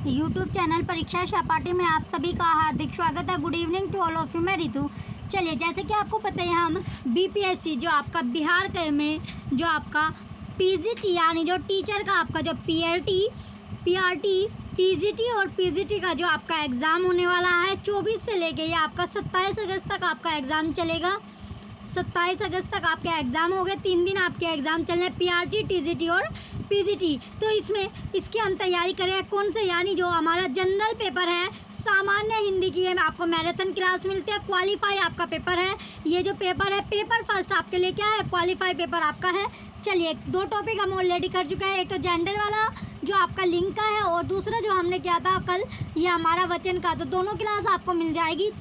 YouTube channel परीक्षा सहपाठी में आप सभी का हार्दिक स्वागत है। Good evening to all of you. मैं रितु। चलिए, जैसे कि आपको पता है, हम बीपीएससी जो आपका बिहार के में जो आपका पीजीटी यानी जो टीचर का आपका जो पीआरटी टीजीटी और पीजीटी का जो आपका एग्ज़ाम होने वाला है 24 से लेके ये आपका 27 अगस्त तक आपका एग्ज़ाम चलेगा। 27 अगस्त तक आपके एग्ज़ाम हो गए। 3 दिन आपके एग्ज़ाम चलने पीआरटी, टीजीटी और पीजीटी। तो इसकी हम तैयारी करें कौन से, यानी जो हमारा जनरल पेपर है सामान्य हिंदी की, है आपको मैराथन क्लास मिलती है। क्वालिफाई आपका पेपर है। ये जो पेपर है, पेपर फर्स्ट आपके लिए क्या है, क्वालिफाई पेपर आपका है। चलिए, 2 टॉपिक हम ऑलरेडी कर चुके हैं। एक तो जेंडर वाला जो आपका लिंक का है, और दूसरा जो हमने किया था कल, ये हमारा वचन का। तो दोनों क्लास आपको मिल जाएगी,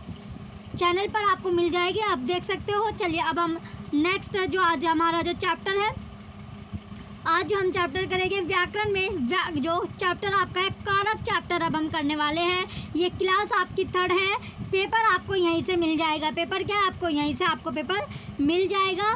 चैनल पर आपको मिल जाएगी, आप देख सकते हो। चलिए, अब हम नेक्स्ट जो आज हमारा जो चैप्टर है, आज जो हम चैप्टर करेंगे व्याकरण में, जो चैप्टर आपका है कारक चैप्टर अब हम करने वाले हैं। ये क्लास आपकी 3rd है। पेपर आपको यहीं से मिल जाएगा। पेपर क्या है, आपको यहीं से आपको पेपर मिल जाएगा।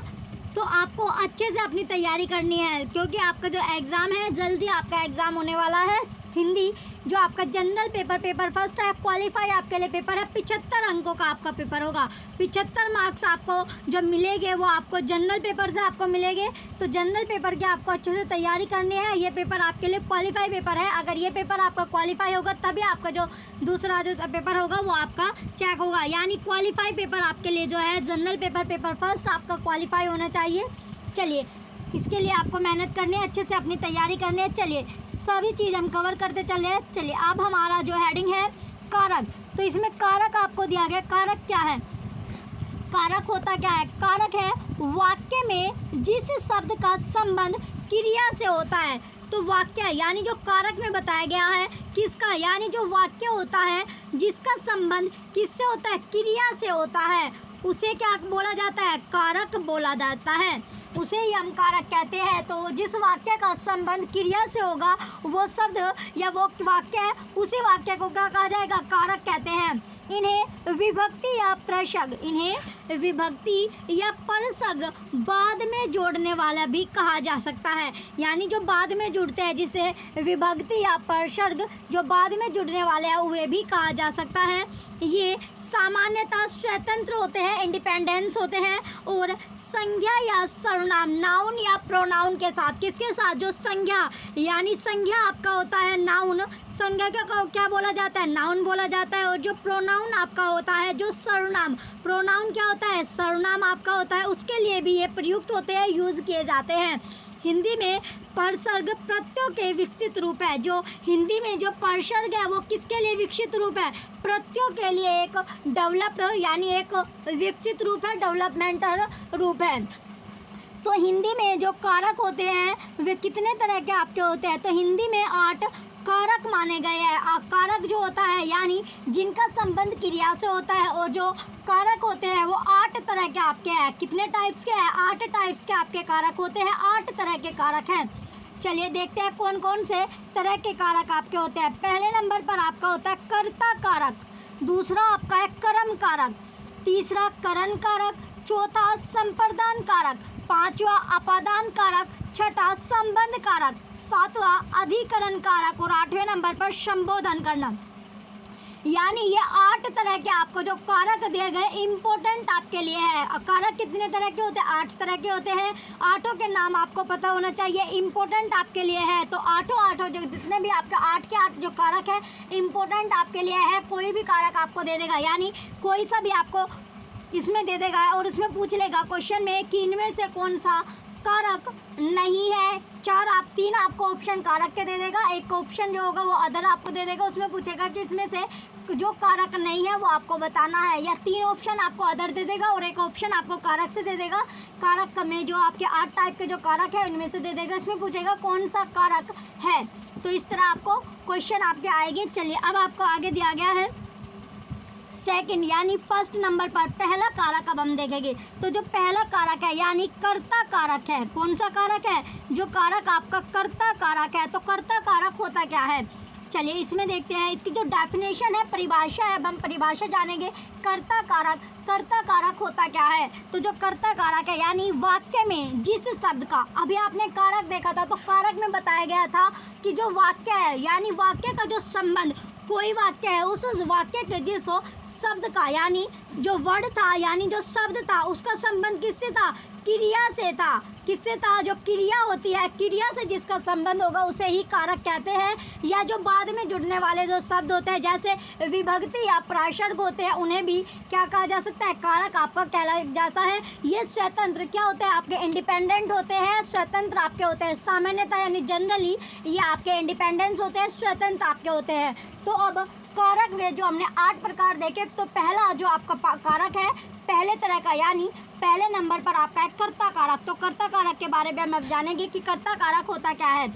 तो आपको अच्छे से अपनी तैयारी करनी है, क्योंकि आपका जो एग्ज़ाम है जल्दी आपका एग्ज़ाम होने वाला है। हिंदी जो आपका जनरल पेपर फर्स्ट है, क्वालिफाई आपके लिए पेपर है। 75 अंकों का आपका पेपर होगा। 75 मार्क्स आपको जब मिलेंगे वो आपको जनरल पेपर से आपको मिलेंगे। तो जनरल पेपर की आपको अच्छे से तैयारी करनी है। ये पेपर आपके लिए क्वालिफाई पेपर है। अगर ये पेपर आपका क्वालिफाई होगा तभी आपका जो दूसरा जो पेपर होगा वो आपका चेक होगा। यानी क्वालिफाई पेपर आपके लिए जो है जनरल पेपर फर्स्ट आपका क्वालिफाई होना चाहिए। चलिए, इसके लिए आपको मेहनत करनी है, अच्छे से अपनी तैयारी करनी है। चलिए, सभी चीज़ हम कवर करते चले। चलिए, अब हमारा जो हेडिंग है कारक, तो इसमें कारक आपको दिया गया। कारक क्या है, कारक होता क्या है, कारक है वाक्य में जिस शब्द का संबंध क्रिया से होता है। तो वाक्य यानी जो कारक में बताया गया है किसका, यानी जो वाक्य होता है जिसका संबंध किससे होता है, क्रिया से होता है, उसे क्या बोला जाता है, कारक बोला जाता है। उसे ही हम कारक कहते हैं। तो जिस वाक्य का संबंध क्रिया से होगा, वो शब्द या वो वाक्य है, उसी वाक्य को क्या कहा जाएगा, कारक कहते हैं। इन्हें विभक्ति या प्रसर्ग, इन्हें विभक्ति या प्रसर्ग बाद में जोड़ने वाला भी कहा जा सकता है। यानी जो बाद में जुड़ते हैं, जिसे विभक्ति या प्रसर्ग जो बाद में जुड़ने वाले हैं, वे भी कहा जा सकता है। ये सामान्यतः स्वतंत्र होते हैं, इंडिपेंडेंस होते हैं, और संज्ञा या सर्वनाम, नाउन या प्रोनाउन के साथ। किसके साथ, जो संज्ञा, यानी संज्ञा आपका होता है नाउन, संज्ञा का क्या बोला जाता है, नाउन बोला जाता है। और जो प्रोनाउन आपका होता है, जो सर्वनाम, प्रोनाउन क्या होता है, सर्वनाम आपका होता है, उसके लिए भी ये प्रयुक्त होते हैं, यूज़ किए जाते हैं। हिंदी में प्रसर्ग प्रत्ययों के विकसित रूप है। जो हिंदी में जो प्रसर्ग है वो किसके लिए विकसित रूप है, प्रत्ययों के लिए एक डेवलप्ड यानी एक विकसित रूप है, डेवलपमेंटल रूप है। तो हिंदी में जो कारक होते हैं वे कितने तरह के आपके होते हैं, तो हिंदी में 8 कारक माने गए हैं। कारक जो होता है यानी जिनका संबंध क्रिया से होता है, और जो कारक होते हैं वो 8 तरह के आपके हैं। कितने टाइप्स के हैं, 8 टाइप्स के आपके कारक होते हैं। 8 तरह के कारक हैं। चलिए, देखते हैं कौन कौन से तरह के कारक आपके होते हैं। पहले नंबर पर आपका होता है कर्ता कारक, दूसरा आपका है कर्म कारक, तीसरा करण कारक, चौथा संप्रदान कारक, 5वां अपादान कारक, 6ठा संबंध कारक, 7वां अधिकरण कारक, और 8वें नंबर पर संबोधन करना। यानी ये 8 तरह के आपको जो कारक दिए गए इम्पोर्टेंट आपके लिए है। कारक कितने तरह के होते हैं, 8 तरह के होते हैं। 8 के नाम आपको पता होना चाहिए, इम्पोर्टेंट आपके लिए है। तो 8 जो जितने भी आपके 8 के 8 जो कारक है इम्पोर्टेंट आपके लिए है। कोई भी कारक आपको दे देगा, यानी कोई सा भी आपको इसमें दे देगा, और उसमें पूछ लेगा क्वेश्चन में कि इनमें से कौन सा कारक नहीं है। 3 आपको ऑप्शन कारक के दे देगा, एक ऑप्शन जो होगा वो अदर आपको दे देगा। उसमें पूछेगा कि इसमें से जो कारक नहीं है वो आपको बताना है, या 3 ऑप्शन आपको अदर दे देगा और एक ऑप्शन आपको कारक से दे देगा। कारक में जो आपके 8 टाइप के जो कारक है उनमें से दे देगा। इसमें पूछेगा कौन सा कारक है। तो इस तरह आपको क्वेश्चन आपके आएंगे। चलिए, अब आपको आगे दिया गया है सेकंड यानी फर्स्ट नंबर पर पहला कारक अब हम देखेंगे। तो जो पहला कारक है यानी कर्ता कारक है, कौन सा कारक है, जो कारक आपका कर्ता कारक है। तो कर्ता कारक होता क्या है, चलिए इसमें देखते हैं इसकी जो डेफिनेशन है, परिभाषा है। अब हम परिभाषा जानेंगे। कर्ता कारक, कर्ता कारक होता क्या है? तो जो कर्ता कारक है यानी वाक्य में जिस शब्द का, अभी आपने कारक देखा था तो कारक में बताया गया था कि जो वाक्य है यानी वाक्य का जो संबंध, कोई वाक्य है उस वाक्य के जिस शब्द का यानी जो वर्ड था यानी जो शब्द था उसका संबंध किससे था? क्रिया से था। किससे था? जो क्रिया होती है, क्रिया से जिसका संबंध होगा उसे ही कारक कहते हैं। या जो बाद में जुड़ने वाले जो शब्द होते हैं जैसे विभक्ति या प्रासर्ग होते हैं उन्हें भी क्या कहा जा सकता है? कारक आपका कहला जाता है। ये स्वतंत्र क्या होते हैं? आपके इंडिपेंडेंट होते हैं, स्वतंत्र आपके होते हैं। सामान्यतः यानी जनरली ये आपके इंडिपेंडेंस होते हैं, स्वतंत्र आपके होते हैं। तो अब कारक में जो हमने 8 प्रकार देखे, तो पहला जो आपका कारक है पहले तरह का यानी पहले नंबर पर आपका है कर्ता कारक। तो कर्ता कारक के बारे में हम अब जानेंगे कि कर्ता कारक होता क्या है।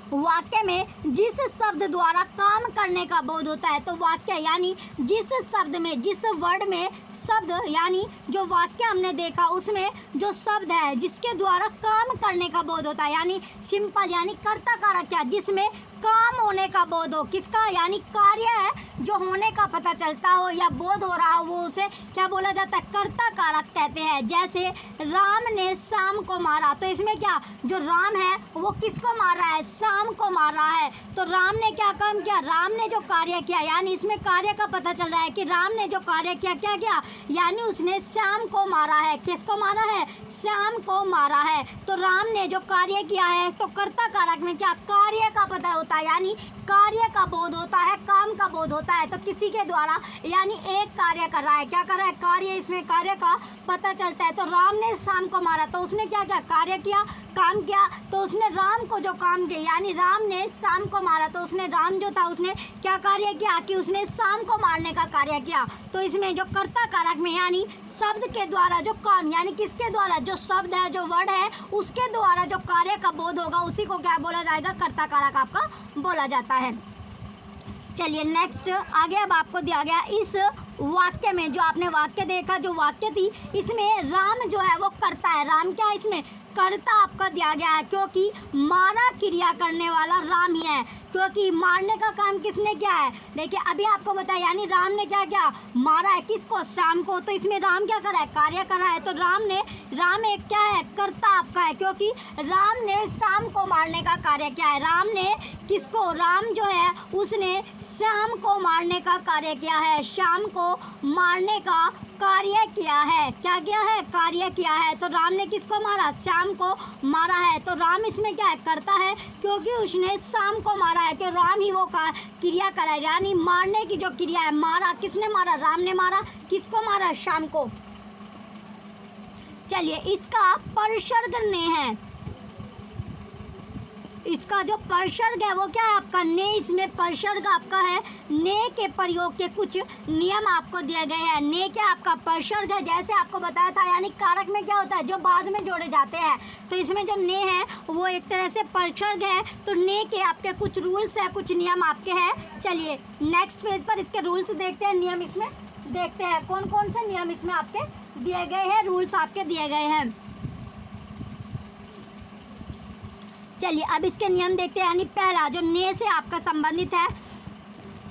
वाक्य में जिस शब्द द्वारा काम करने का बोध होता है, तो वाक्य यानी जिस शब्द में, जिस वर्ड में शब्द यानी जो वाक्य हमने देखा उसमें जो शब्द है जिसके द्वारा काम करने का बोध होता है, यानी सिंपल यानी कर्ता कारक क्या? जिसमें काम होने का बोध हो। किसका? यानी कार्य है जो होने का पता चलता हो या बोध हो रहा हो, वो उसे क्या बोला जाता है? कर्ता कारक कहते हैं। जैसे राम ने श्याम को मारा, तो इसमें क्या जो राम है वो किसको मार रहा है? श्याम को मार रहा है। तो राम ने क्या काम किया? राम ने जो कार्य किया, यानी इसमें कार्य का पता चल रहा है कि राम ने जो कार्य किया क्या किया? यानी उसने श्याम को मारा है। किसको मारा है? श्याम को मारा है। तो राम ने जो कार्य किया है, तो कर्ता कारक में क्या कार्य का पता होता है, यानी कार्य का बोध होता है, काम का बोध होता है। तो किसी के द्वारा यानी एक कार्य कर रहा है, क्या कर रहा है? कार्य, इसमें कार्य का पता चलता है। तो राम ने श्याम को मारा, तो उसने क्या किया? कार्य किया, काम किया। तो उसने राम को जो काम किया यानी राम ने श्याम को मारा, तो उसने राम जो था उसने क्या कार्य किया कि उसने श्याम को मारने का कार्य किया। तो इसमें जो कर्ता कारक में यानी शब्द के द्वारा जो काम, यानी किसके द्वारा? जो शब्द है, जो वर्ड है उसके द्वारा जो कार्य का बोध होगा उसी को क्या बोला जाएगा? कर्ता कारक आपका बोला जाता है। चलिए नेक्स्ट आगे अब आपको दिया गया इस वाक्य में, जो आपने वाक्य देखा, जो वाक्य थी इसमें राम जो है वो करता है। राम क्या है? इसमें कर्ता आपका दिया गया है क्योंकि मारा क्रिया करने वाला राम ही है, क्योंकि मारने का काम किसने किया है? देखिए अभी आपको बताया यानी राम ने क्या किया? मारा है। किसको? श्याम को। तो इसमें राम क्या कर रहा है? कार्य कर रहा है। तो राम एक क्या है? कर्ता आपका है, क्योंकि राम ने श्याम को मारने का कार्य किया है। राम ने किसको? राम जो है उसने श्याम को मारने का कार्य किया है। श्याम को मारने का कार्य किया है। क्या किया है? कार्य किया है। तो राम ने किसको मारा? श्याम को मारा है। तो राम इसमें क्या है? करता है, क्योंकि उसने श्याम को मारा है, कि राम ही वो क्रिया करा है, यानी मारने की जो क्रिया है। मारा, किसने मारा? राम ने मारा। किसको मारा? श्याम को। चलिए इसका परसर्ग ने है, इसका जो परसर्ग है वो क्या है आपका? ने। इसमें परसर्ग आपका है। ने के प्रयोग के कुछ नियम आपको दिए गए हैं। ने क्या आपका? परसर्ग है। जैसे आपको बताया था यानी कारक में क्या होता है? जो बाद में जोड़े जाते हैं। तो इसमें जो ने है वो एक तरह से परसर्ग है। तो ने के आपके कुछ रूल्स है, कुछ नियम आपके हैं। चलिए नेक्स्ट पेज पर इसके रूल्स देखते हैं, नियम इसमें देखते हैं कौन कौन से नियम इसमें आपके दिए गए हैं, रूल्स आपके दिए गए हैं। चलिए अब इसके नियम देखते हैं। यानी पहला जो ने से आपका संबंधित है,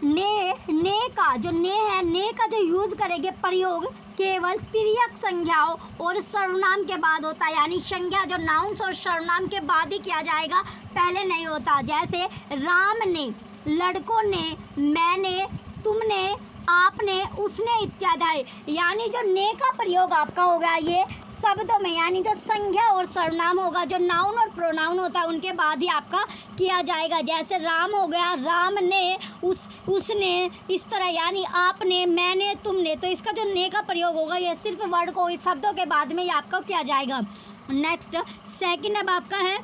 ने का जो ने है, ने का जो यूज़ करेंगे प्रयोग केवल तिर्यक संज्ञाओं और सर्वनाम के बाद होता है। यानी संज्ञा जो नाउन्स और सर्वनाम के बाद ही किया जाएगा, पहले नहीं होता। जैसे राम ने, लड़कों ने, मैंने, तुमने, आपने, उसने इत्यादि। यानी जो ने का प्रयोग आपका होगा ये शब्दों में, यानी जो संज्ञा और सर्वनाम होगा, जो नाउन और प्रोनाउन होता है उनके बाद ही आपका किया जाएगा। जैसे राम हो गया, राम ने, उसने, इस तरह। यानी आपने, मैंने, तुमने। तो इसका जो ने का प्रयोग होगा ये सिर्फ वर्ड को इस शब्दों के बाद में ही आपका किया जाएगा। नेक्स्ट सेकंड अब आपका है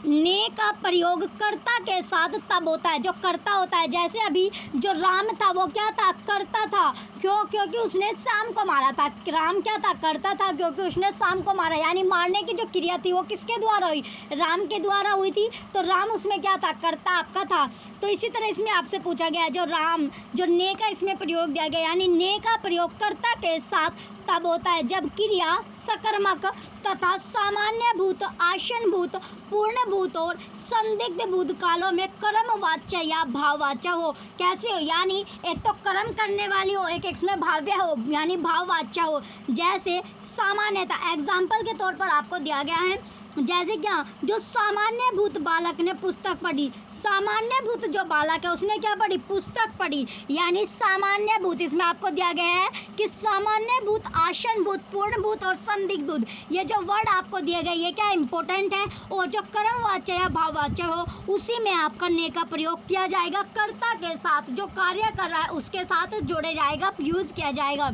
ने का प्रयोग कर्ता के साथ तब होता है, जो कर्ता होता है। जैसे अभी जो राम था वो क्या था? कर्ता था। क्यों? क्योंकि उसने श्याम को मारा था। राम क्या था? कर्ता था, क्योंकि उसने श्याम को मारा। यानी मारने की जो क्रिया थी वो किसके द्वारा हुई? राम के द्वारा हुई थी। तो राम उसमें क्या था? कर्ता आपका था। तो इसी तरह इसमें आपसे पूछा गया जो राम, जो ने का इसमें प्रयोग दिया गया, यानी ने का प्रयोग कर्ता के साथ तब होता है जब क्रिया सकर्मक तथा सामान्य भूत, आशनभूत, पूर्ण भूत और संदिग्ध भूतकालों में कर्मवाच्य या भाववाच्य हो। कैसे हो, यानी एक तो कर्म करने वाली हो, एक इसमें भाव्य हो यानी भाववाच्य हो। जैसे सामान्यतः एग्जाम्पल के तौर पर आपको दिया गया है, जैसे क्या, जो सामान्य भूत बालक ने पुस्तक पढ़ी। सामान्य भूत जो बालक है उसने क्या पढ़ी, पुस्तक पढ़ी। यानी सामान्य भूत इसमें आपको दिया गया है कि सामान्य भूत, आसन भूत, पूर्ण भूत और संदिग्ध भूत, ये जो वर्ड आपको दिए गए ये क्या इंपॉर्टेंट है। और जो कर्मवाच्य या भाववाच्य हो उसी में आपका ने का प्रयोग किया जाएगा, कर्ता के साथ, जो कार्य कर रहा है उसके साथ जोड़े जाएगा, यूज किया जाएगा।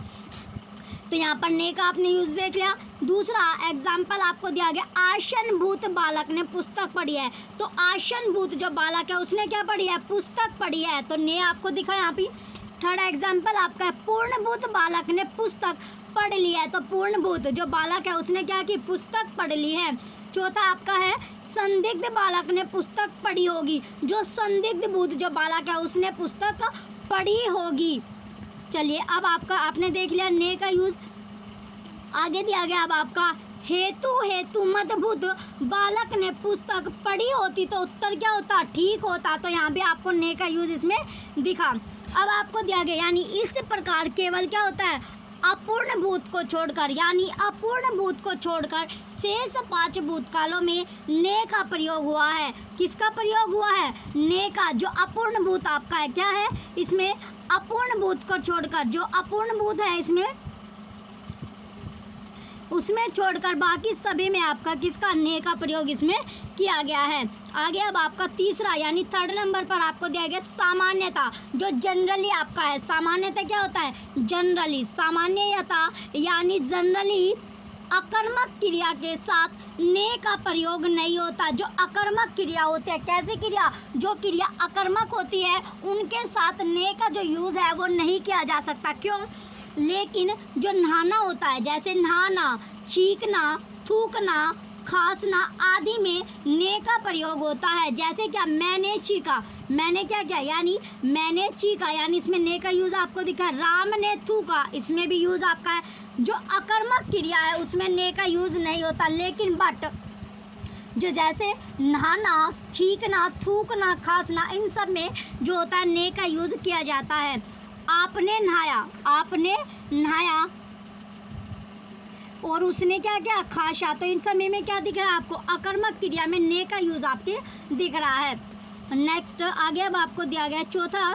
तो यहाँ पर ने का आपने यूज देख लिया। दूसरा एग्जाम्पल आपको दिया गया, आसन भूत बालक ने पुस्तक पढ़ी है। तो आसन भूत जो बालक है उसने क्या पढ़ी है, पुस्तक पढ़ी है, तो ने आपको दिखा यहाँ पे। थर्ड एग्जाम्पल आपका है, पूर्णभूत बालक ने पुस्तक पढ़ ली है। तो पूर्णभूत जो बालक है उसने क्या की, पुस्तक पढ़ ली है। चौथा आपका है, संदिग्ध बालक ने पुस्तक पढ़ी होगी। जो संदिग्ध भूत जो बालक है उसने पुस्तक पढ़ी होगी। चलिए अब आपका आपने देख लिया ने का यूज। आगे दिया गया अब आपका, हेतु मत भूत बालक ने पुस्तक पढ़ी होती तो उत्तर क्या होता, ठीक होता। तो यहाँ भी आपको ने का यूज इसमें दिखा। अब आपको दिया गया, यानी इस प्रकार केवल क्या होता है, अपूर्ण भूत को छोड़कर, यानी अपूर्ण भूत को छोड़कर शेष 5 भूतकालों में ने का प्रयोग हुआ है। किसका प्रयोग हुआ है, ने का। जो अपूर्ण भूत आपका है क्या है, इसमें अपूर्ण भूत को छोड़कर, जो अपूर्ण भूत है इसमें उसमें छोड़कर बाकी सभी में आपका किसका, ने का प्रयोग इसमें किया गया है। आगे अब आपका तीसरा यानी थर्ड नंबर पर आपको दिया गया सामान्यता, जो जनरली आपका है। सामान्यता क्या होता है, जनरली। सामान्यता यानी जनरली अकर्मक क्रिया के साथ ने का प्रयोग नहीं होता। जो अकर्मक क्रिया होती है, कैसी क्रिया, जो क्रिया अकर्मक होती है उनके साथ ने का जो यूज़ है वो नहीं किया जा सकता। क्यों, लेकिन जो नहाना होता है, जैसे नहाना, छींकना, थूकना, खांसना आदि में ने का प्रयोग होता है। जैसे क्या, मैंने छींका, मैंने क्या किया, यानी मैंने छींका, यानी इसमें ने का यूज़ आपको दिखा। राम ने थूका, इसमें भी यूज़ आपका है। जो अकर्मक क्रिया है उसमें ने का यूज़ नहीं होता। लेकिन बट जो जैसे नहाना, छींकना, थूकना, खांसना, इन सब में जो होता है ने का यूज़ किया जाता है। आपने नहाया, आपने नहाया और उसने क्या किया, खांसा, तो इन समय में क्या दिख रहा है आपको, अकर्मक क्रिया में ने का यूज़ आपके दिख रहा है। नेक्स्ट आगे अब आपको दिया गया चौथा,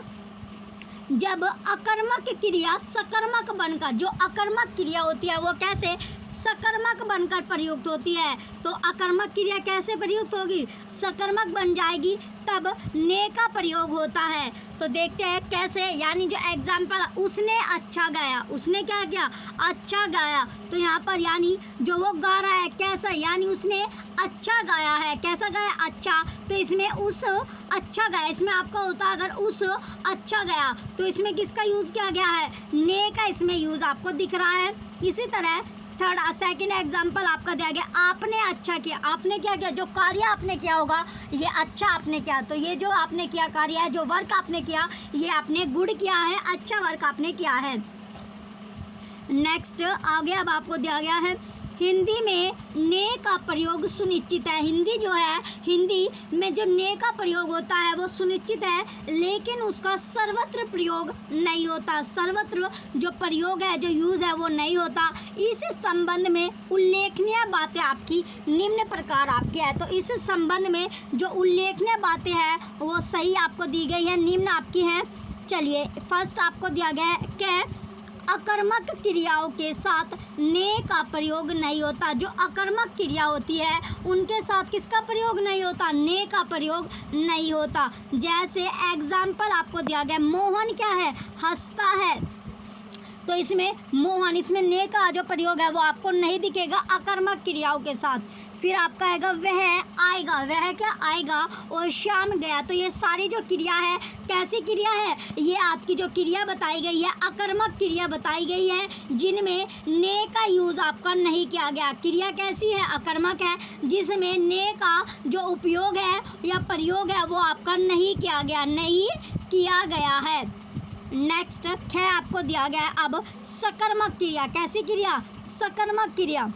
जब अकर्मक क्रिया सकर्मक बनकर, जो अकर्मक क्रिया होती है वो कैसे, सकर्मक बनकर प्रयुक्त होती है। तो अकर्मक क्रिया कैसे प्रयुक्त होगी, सकर्मक बन जाएगी, तब ने का प्रयोग होता है। तो देखते हैं कैसे, यानी जो एग्जाम्पल, उसने अच्छा गाया, उसने क्या किया, अच्छा गाया। तो यहाँ पर यानी जो वो गा रहा है कैसा, यानी उसने अच्छा गाया है, कैसा गाया, अच्छा। तो इसमें उस अच्छा गाया, इसमें आपका होता अगर उस अच्छा गया, तो इसमें किसका यूज़ किया गया है, ने का इसमें यूज़ आपको दिख रहा है। इसी तरह थर्ड सेकंड एग्जाम्पल आपका दिया गया, आपने अच्छा किया। आपने क्या किया, जो कार्य आपने किया होगा ये अच्छा आपने किया। तो ये जो आपने किया कार्य है, जो वर्क आपने किया, ये आपने गुड किया है, अच्छा वर्क आपने किया है। नेक्स्ट आगे अब आपको दिया गया है, हिंदी में ने का प्रयोग सुनिश्चित है। हिंदी जो है, हिंदी में जो ने का प्रयोग होता है वो सुनिश्चित है, लेकिन उसका सर्वत्र प्रयोग नहीं होता। सर्वत्र जो प्रयोग है, जो यूज़ है वो नहीं होता। इस संबंध में उल्लेखनीय बातें आपकी निम्न प्रकार आपकी है। तो इस संबंध में जो उल्लेखनीय बातें हैं वो सही आपको दी गई है, निम्न आपकी हैं। चलिए फर्स्ट आपको दिया गया है क्या, अकर्मक क्रियाओं के साथ ने का प्रयोग नहीं होता। जो अकर्मक क्रिया होती है उनके साथ किसका प्रयोग नहीं होता, ने का प्रयोग नहीं होता। जैसे एग्जाम्पल आपको दिया गया, मोहन क्या है, हंसता है। तो इसमें मोहन, इसमें ने का जो प्रयोग है वो आपको नहीं दिखेगा अकर्मक क्रियाओं के साथ। फिर आपका आएगा वह आएगा, वह क्या आएगा, और शाम गया। तो ये सारी जो क्रिया है कैसी क्रिया है, ये आपकी जो क्रिया बताई गई है अकर्मक क्रिया बताई गई है, जिनमें ने का यूज़ आपका नहीं किया गया। क्रिया कैसी है, अकर्मक है, जिसमें ने का जो उपयोग है या प्रयोग है वो आपका नहीं किया गया, नहीं किया गया है। नेक्स्ट है आपको दिया गया है अब सकर्मक क्रिया। कैसी क्रिया, सकर्मक क्रिया।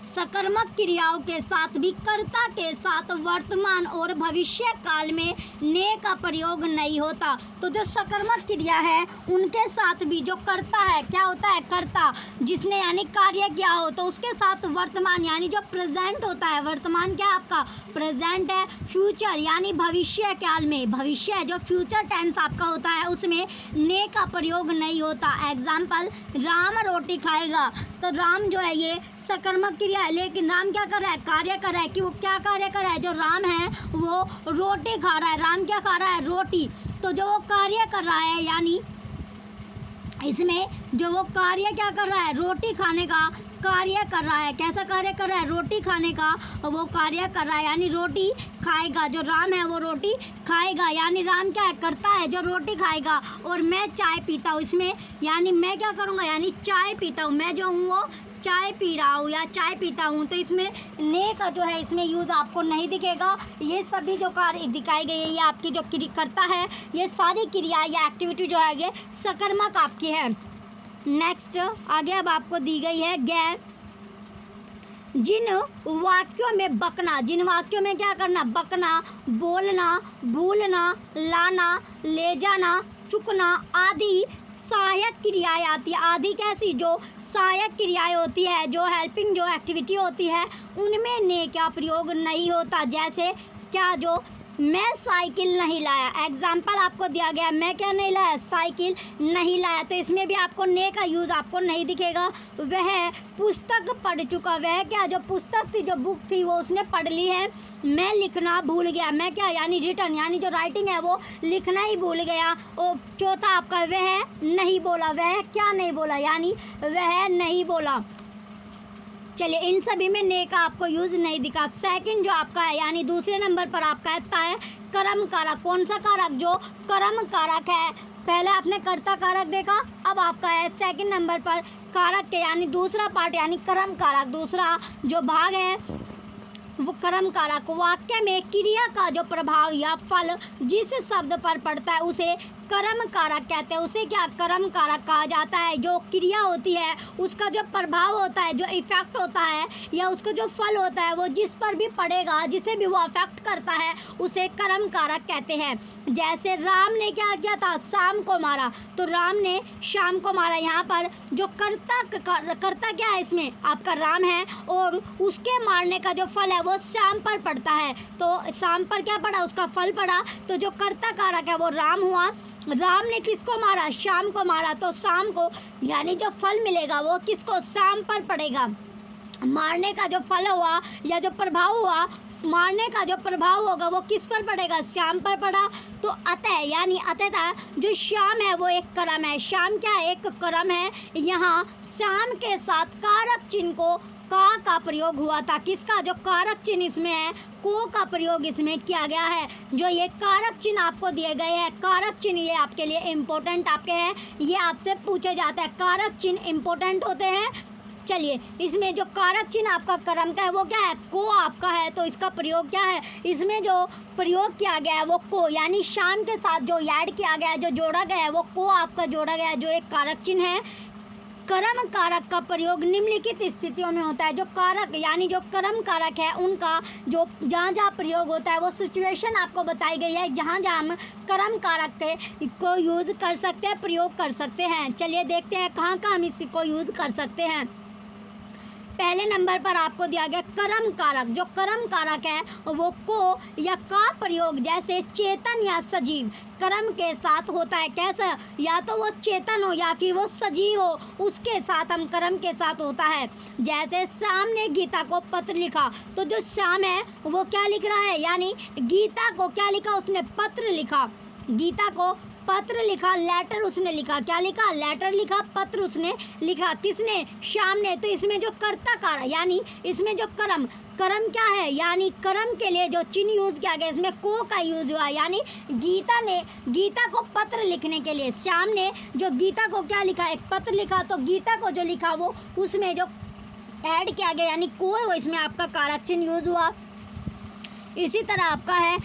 सकर्मक क्रियाओं के साथ भी कर्ता के साथ वर्तमान और भविष्य काल में ने का प्रयोग नहीं होता। तो जो सकर्मक क्रिया है उनके साथ भी जो कर्ता है, क्या होता है, कर्ता, जिसने यानी कार्य किया हो, तो उसके साथ वर्तमान यानी जो प्रेजेंट होता है, वर्तमान क्या आपका प्रेजेंट है, फ्यूचर यानी भविष्य काल में, भविष्य जो फ्यूचर टेंस आपका होता है उसमें ने का प्रयोग नहीं होता। एग्जाम्पल, राम रोटी खाएगा, तो राम जो है ये सकर्मक क्रिया है, लेकिन राम क्या कर रहा है, कार्य कर रहा है, कि वो क्या कार्य कर रहा है, जो राम है वो रोटी खा रहा है, राम क्या खा रहा है, रोटी। तो जो वो कार्य कर रहा है यानी इसमें जो वो कार्य क्या कर रहा है, रोटी खाने का कार्य कर रहा है। कैसा कार्य कर रहा है, रोटी खाने का वो कार्य कर रहा है, यानी रोटी खाएगा, जो राम है वो रोटी खाएगा, यानी राम क्या है, करता है जो रोटी खाएगा। और मैं चाय पीता हूँ, इसमें यानी मैं क्या करूँगा, यानी चाय पीता हूँ, मैं जो हूँ वो चाय पी रहा हूँ या चाय पीता हूँ, तो इसमें ने का जो है इसमें यूज़ आपको नहीं दिखेगा। ये सभी जो कार्य दिखाई गई है ये आपकी जो करता है, ये सारी क्रिया या एक्टिविटी जो है ये सकर्मक आपकी है। नेक्स्ट आगे अब आपको दी गई है गैर। जिन वाक्यों में बकना, जिन वाक्यों में क्या करना, बकना, बोलना, भूलना, लाना, ले जाना, चुकना आदि सहायक क्रियाएं आती है। आदि कैसी, जो सहायक क्रियाएं होती है, जो हेल्पिंग जो एक्टिविटी होती है उनमें ने का प्रयोग नहीं होता। जैसे क्या, जो मैं साइकिल नहीं लाया, एग्जाम्पल आपको दिया गया, मैं क्या नहीं लाया, साइकिल नहीं लाया, तो इसमें भी आपको ने का यूज़ आपको नहीं दिखेगा। वह पुस्तक पढ़ चुका, वह क्या, जो पुस्तक थी, जो बुक थी वो उसने पढ़ ली है। मैं लिखना भूल गया, मैं क्या यानी रिटर्न यानी जो राइटिंग है वो लिखना ही भूल गया। और चौथा आपका वह नहीं बोला, वह क्या नहीं बोला, यानी वह नहीं बोला। चलिए इन सभी में ने का आपको यूज़ नहीं दिखा। सेकंड जो आपका है यानी दूसरे नंबर पर आपका है कर्म कारक। कौन सा कारक, जो कर्म कारक है। पहले आपने कर्ता कारक देखा, अब आपका है सेकंड नंबर पर कारक के यानी दूसरा पार्ट यानी कर्म कारक, दूसरा जो भाग है वो कर्म कारक। वाक्य में क्रिया का जो प्रभाव या फल जिस शब्द पर पड़ता है उसे कर्म कारक कहते हैं। उसे क्या, कर्म कारक कहा जाता है। जो क्रिया होती है उसका जो प्रभाव होता है, जो इफेक्ट होता है या उसका जो फल होता है वो जिस पर भी पड़ेगा, जिसे भी वो अफेक्ट करता है उसे कर्म कारक कहते हैं। जैसे राम ने क्या किया था, शाम को मारा, तो राम ने शाम को मारा। यहाँ पर जो कर्ता क्या है, इसमें आपका राम है और उसके मारने का जो फल है वो शाम पर पड़ता है। तो शाम पर क्या पड़ा, उसका फल पड़ा, तो जो कर्ता कारक है वो राम हुआ। राम ने किसको मारा, शाम को मारा, तो शाम को यानी जो फल मिलेगा वो किसको, शाम पर पड़ेगा। मारने का जो फल हुआ या जो प्रभाव हुआ, मारने का जो प्रभाव होगा वो किस पर पड़ेगा, शाम पर पड़ा। तो अतः यानी अतः जो शाम है वो एक कर्म है। शाम क्या है, एक कर्म है। यहाँ शाम के साथ कारक चिन्ह को का प्रयोग हुआ था। किसका, जो कारक चिन्ह इसमें है को का प्रयोग इसमें किया गया है। जो ये कारक चिन्ह आपको दिए गए हैं, कारक चिन्ह ये आपके लिए इम्पोर्टेंट आपके हैं, ये आपसे पूछे जाते हैं। कारक चिन्ह इम्पोर्टेंट होते हैं। चलिए इसमें जो कारक चिन्ह आपका कर्म का है वो क्या है, को आपका है, तो इसका प्रयोग क्या है, इसमें जो प्रयोग किया गया है वो को यानी शाम के साथ जो ऐड किया गया है, जो जोड़ा गया है वो को आपका जोड़ा गया है, जो एक कारक चिन्ह है। कर्म कारक का प्रयोग निम्नलिखित स्थितियों में होता है। जो कारक यानी जो कर्म कारक है उनका जो जहाँ जहाँ प्रयोग होता है वो सिचुएशन आपको बताई गई है, जहाँ जहाँ हम कर्म कारक के को यूज़ कर सकते हैं, प्रयोग कर सकते हैं। चलिए देखते हैं कहाँ कहाँ हम इसको यूज़ कर सकते हैं। पहले नंबर पर आपको दिया गया कर्म कारक। जो कर्म कारक है वो को या का प्रयोग जैसे चेतन या सजीव कर्म के साथ होता है। कैसा, या तो वो चेतन हो या फिर वो सजीव हो, उसके साथ हम कर्म के साथ होता है। जैसे श्याम ने गीता को पत्र लिखा, तो जो श्याम है वो क्या लिख रहा है, यानी गीता को क्या लिखा, उसने पत्र लिखा। गीता को पत्र लिखा, लेटर उसने लिखा। क्या लिखा, लेटर लिखा, पत्र उसने लिखा। किसने, श्याम ने। तो इसमें जो कर्ता कारक यानी इसमें जो कर्म क्या है, यानी कर्म के लिए जो चिन्ह यूज़ किया गया इसमें को का यूज़ हुआ। यानी गीता ने गीता को पत्र लिखने के लिए, श्याम ने जो गीता को क्या लिखा, एक पत्र लिखा, तो गीता को जो लिखा वो उसमें जो ऐड किया गया यानी को, वो इसमें आपका कारक चिन्ह यूज़ हुआ। इसी तरह आपका है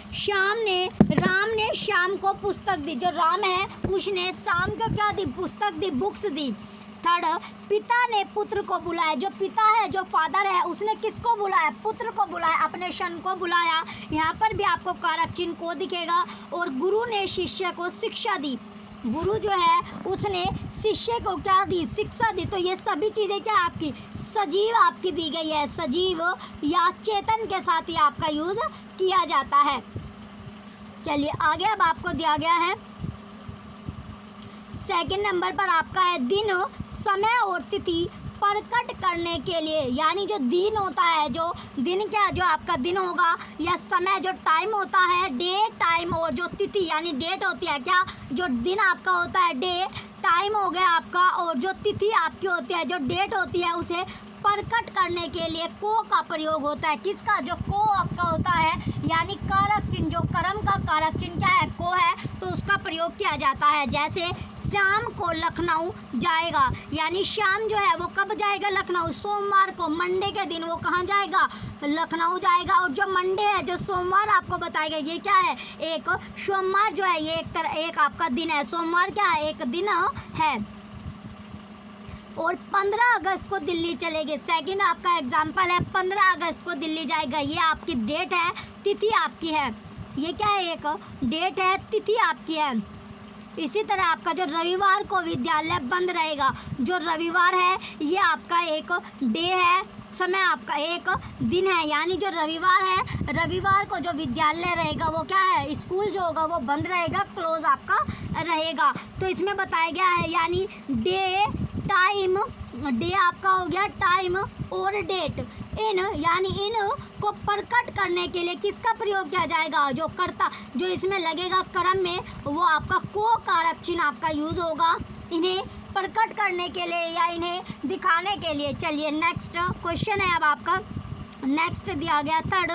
राम ने श्याम को पुस्तक दी। जो राम है उसने श्याम को क्या दी, पुस्तक दी, बुक्स दी। थर्ड, पिता ने पुत्र को बुलाया। जो पिता है, जो फादर है, उसने किसको बुलाया? पुत्र को बुलाया, अपने सन को बुलाया। यहाँ पर भी आपको कारक चिन्ह को दिखेगा। और गुरु ने शिष्य को शिक्षा दी। गुरु जो है उसने शिष्य को क्या दी? शिक्षा दी। तो ये सभी चीज़ें क्या आपकी सजीव आपकी दी गई है। सजीव या चेतन के साथ ही आपका यूज़ किया जाता है। चलिए आगे अब आपको दिया गया है सेकंड नंबर पर आपका है दिन, समय और तिथि प्रकट करने के लिए। यानी जो दिन होता है, जो दिन क्या, जो आपका दिन होगा या समय, जो टाइम होता है, डे टाइम, और जो तिथि यानी डेट होती है क्या, जो दिन आपका होता है डे टाइम हो गया आपका, और जो तिथि आपकी होती है, जो डेट होती है, उसे प्रकट करने के लिए को का प्रयोग होता है। किसका? जो को आपका होता है, यानी कारक चिन्ह, जो कर्म का कारक चिन्ह क्या है? को है, तो उसका प्रयोग किया जाता है। जैसे शाम को लखनऊ जाएगा, यानी शाम जो है वो कब जाएगा? लखनऊ। सोमवार को, मंडे के दिन वो कहाँ जाएगा? लखनऊ जाएगा। और जो मंडे है, जो सोमवार आपको बताएगा, ये क्या है? एक सोमवार जो है ये एक आपका दिन है। सोमवार क्या है? एक दिन है। और 15 अगस्त को दिल्ली चलेगी। सेकंड आपका एग्जाम्पल है, 15 अगस्त को दिल्ली जाएगा। ये आपकी डेट है, तिथि आपकी है। ये क्या है? एक डेट है, तिथि आपकी है। इसी तरह आपका जो रविवार को विद्यालय बंद रहेगा, जो रविवार है ये आपका एक डे है, समय आपका एक दिन है। यानी जो रविवार है, रविवार को जो विद्यालय रहेगा वो क्या है? स्कूल जो होगा वो बंद रहेगा, क्लोज आपका रहेगा। तो इसमें बताया गया है, यानी डे टाइम, डे आपका हो गया टाइम, और डेट, इन यानी इन को प्रकट करने के लिए किसका प्रयोग किया जाएगा? जो कर्ता, जो इसमें लगेगा कर्म में, वो आपका को कारक चिन्ह आपका यूज़ होगा इन्हें प्रकट करने के लिए या इन्हें दिखाने के लिए। चलिए नेक्स्ट क्वेश्चन है अब आपका, नेक्स्ट दिया गया थर्ड,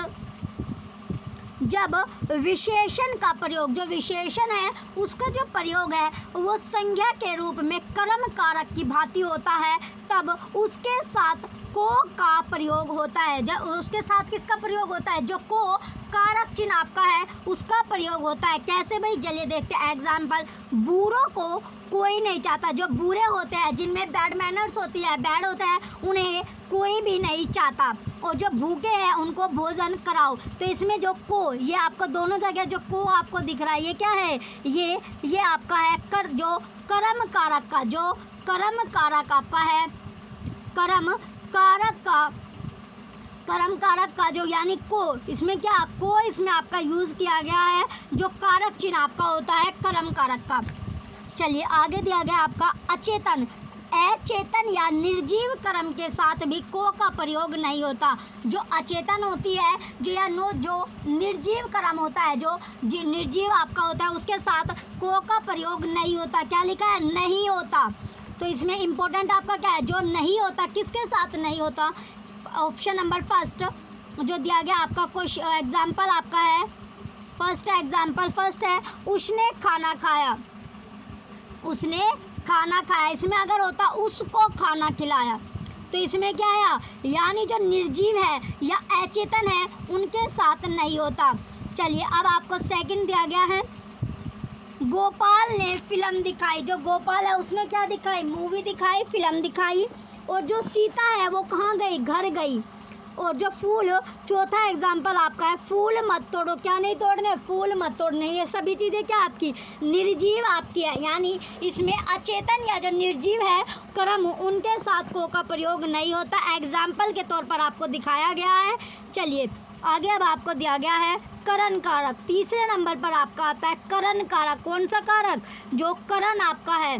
जब विशेषण का प्रयोग, जो विशेषण है उसका जो प्रयोग है वो संज्ञा के रूप में कर्म कारक की भांति होता है, तब उसके साथ को का प्रयोग होता है। जब उसके साथ किसका प्रयोग होता है? जो को कारक चिन्ह आपका है उसका प्रयोग होता है। कैसे भाई? चलिए देखते हैं एग्जाम्पल। बूढ़ों को कोई नहीं चाहता। जो बूढ़े होते हैं, जिनमें बैड मैनर्स होती है, बैड होता है, उन्हें कोई भी नहीं चाहता। और जो भूखे हैं उनको भोजन कराओ। तो इसमें जो को, ये आपको दोनों जगह जो को आपको दिख रहा है, ये क्या है? ये आपका है जो कर्म कारक का, जो कर्म कारक आपका है, कर्म कारक का जो यानी को, इसमें क्या को इसमें आपका यूज़ किया गया है, जो कारक चिन्ह आपका होता है कर्म कारक का। चलिए आगे दिया गया आपका अचेतन, अचेतन या निर्जीव कर्म के साथ भी को का प्रयोग नहीं होता। जो अचेतन होती है, जो निर्जीव कर्म होता है, जो निर्जीव आपका होता है, उसके साथ को का प्रयोग नहीं होता। क्या लिखा है? नहीं होता। तो इसमें इम्पोर्टेंट आपका क्या है? जो नहीं होता, किसके साथ नहीं होता? ऑप्शन नंबर फर्स्ट जो दिया गया आपका क्वेश्चन एग्जाम्पल आपका है, फर्स्ट है उसने खाना खाया, उसने खाना खाया। इसमें अगर होता उसको खाना खिलाया, तो इसमें क्या है? यानी जो निर्जीव है या अचेतन है उनके साथ नहीं होता। चलिए अब आपको सेकंड दिया गया है, गोपाल ने फिल्म दिखाई। जो गोपाल है उसने क्या दिखाई? मूवी दिखाई, फिल्म दिखाई। और जो सीता है वो कहाँ गई? घर गई। और जो फूल, चौथा एग्जाम्पल आपका है, फूल मत तोड़ो। क्या नहीं तोड़ने? फूल मत तोड़ने। ये सभी चीज़ें क्या आपकी निर्जीव आपकी है। यानी इसमें अचेतन या जो निर्जीव है कर्म, उनके साथ को का प्रयोग नहीं होता। एग्जाम्पल के तौर पर आपको दिखाया गया है। चलिए आगे अब आपको दिया गया है करण कारक। तीसरे नंबर पर आपका आता है करण कारक। कौन सा कारक? जो करण आपका है।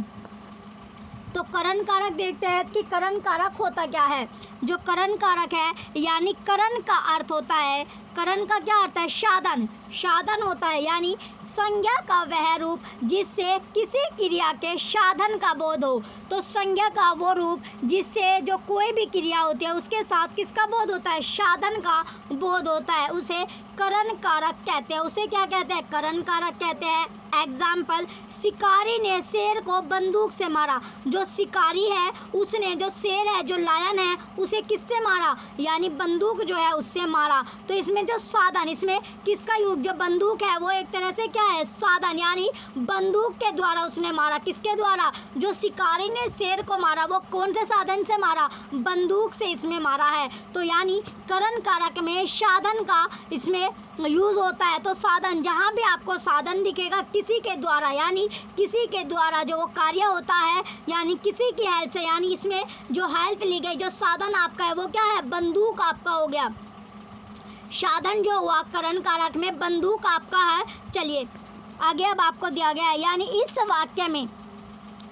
तो करण कारक देखते हैं कि करण कारक होता क्या है। जो करण कारक है, यानी करण का अर्थ होता है, करण का क्या अर्थ है? साधन, साधन होता है। यानी संज्ञा का वह रूप जिससे किसी क्रिया के साधन का बोध हो। तो संज्ञा का वो रूप जिससे जो कोई भी क्रिया होती है उसके साथ किसका बोध होता है? साधन का बोध होता है, उसे करण कारक कहते हैं। उसे क्या कहते हैं? करण कारक कहते हैं। एग्जाम्पल, शिकारी ने शेर को बंदूक से मारा। जो शिकारी है उसने, जो शेर है, जो लायन है, उसे किससे मारा? यानी बंदूक जो है उससे मारा। तो इसमें जो साधन, इसमें किसका यूज? जो बंदूक है वो एक तरह से क्या है साधन, यानी बंदूक के द्वारा उसने मारा। किसके द्वारा? जो शिकारी ने शेर को मारा वो कौन से साधन से मारा? बंदूक से इसमें मारा है। तो यानी करण कारक में साधन का इसमें यूज़ होता है। तो साधन, जहाँ भी आपको साधन दिखेगा किसी के द्वारा, यानी किसी के द्वारा जो वो कार्य होता है, यानी किसी की हेल्प से, यानी इसमें जो हेल्प ली गई, जो साधन आपका है वो क्या है? बंदूक आपका हो गया। साधन जो हुआ करण कारक में, बंदूक आपका है। चलिए आगे अब आपको दिया गया है, यानी इस वाक्य में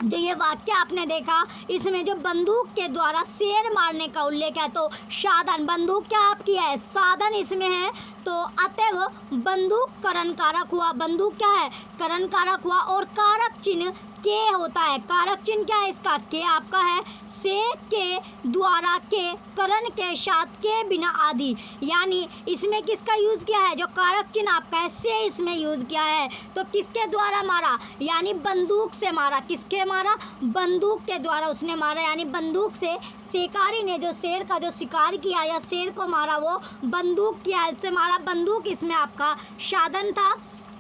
जो ये वाक्य आपने देखा, इसमें जो बंदूक के द्वारा शेर मारने का उल्लेख है, तो साधन, बंदूक क्या आपकी है? साधन इसमें है। तो अतएव बंदूक करण कारक हुआ। बंदूक क्या है? करण कारक हुआ। और कारक चिन्ह के होता है। कारक चिन्ह क्या है इसका? के आपका है। से, के, द्वारा, के, करण के साथ, के बिना आदि, यानी इसमें किसका यूज़ किया है? जो कारक चिन्ह आपका है से इसमें यूज़ किया है। तो किसके द्वारा मारा? यानी बंदूक से मारा। किसके मारा? बंदूक के द्वारा उसने मारा, यानी बंदूक से शिकारी ने जो शेर का जो शिकार किया या शेर को मारा वो बंदूक की हेल्प से मारा। बंदूक इसमें आपका साधन था।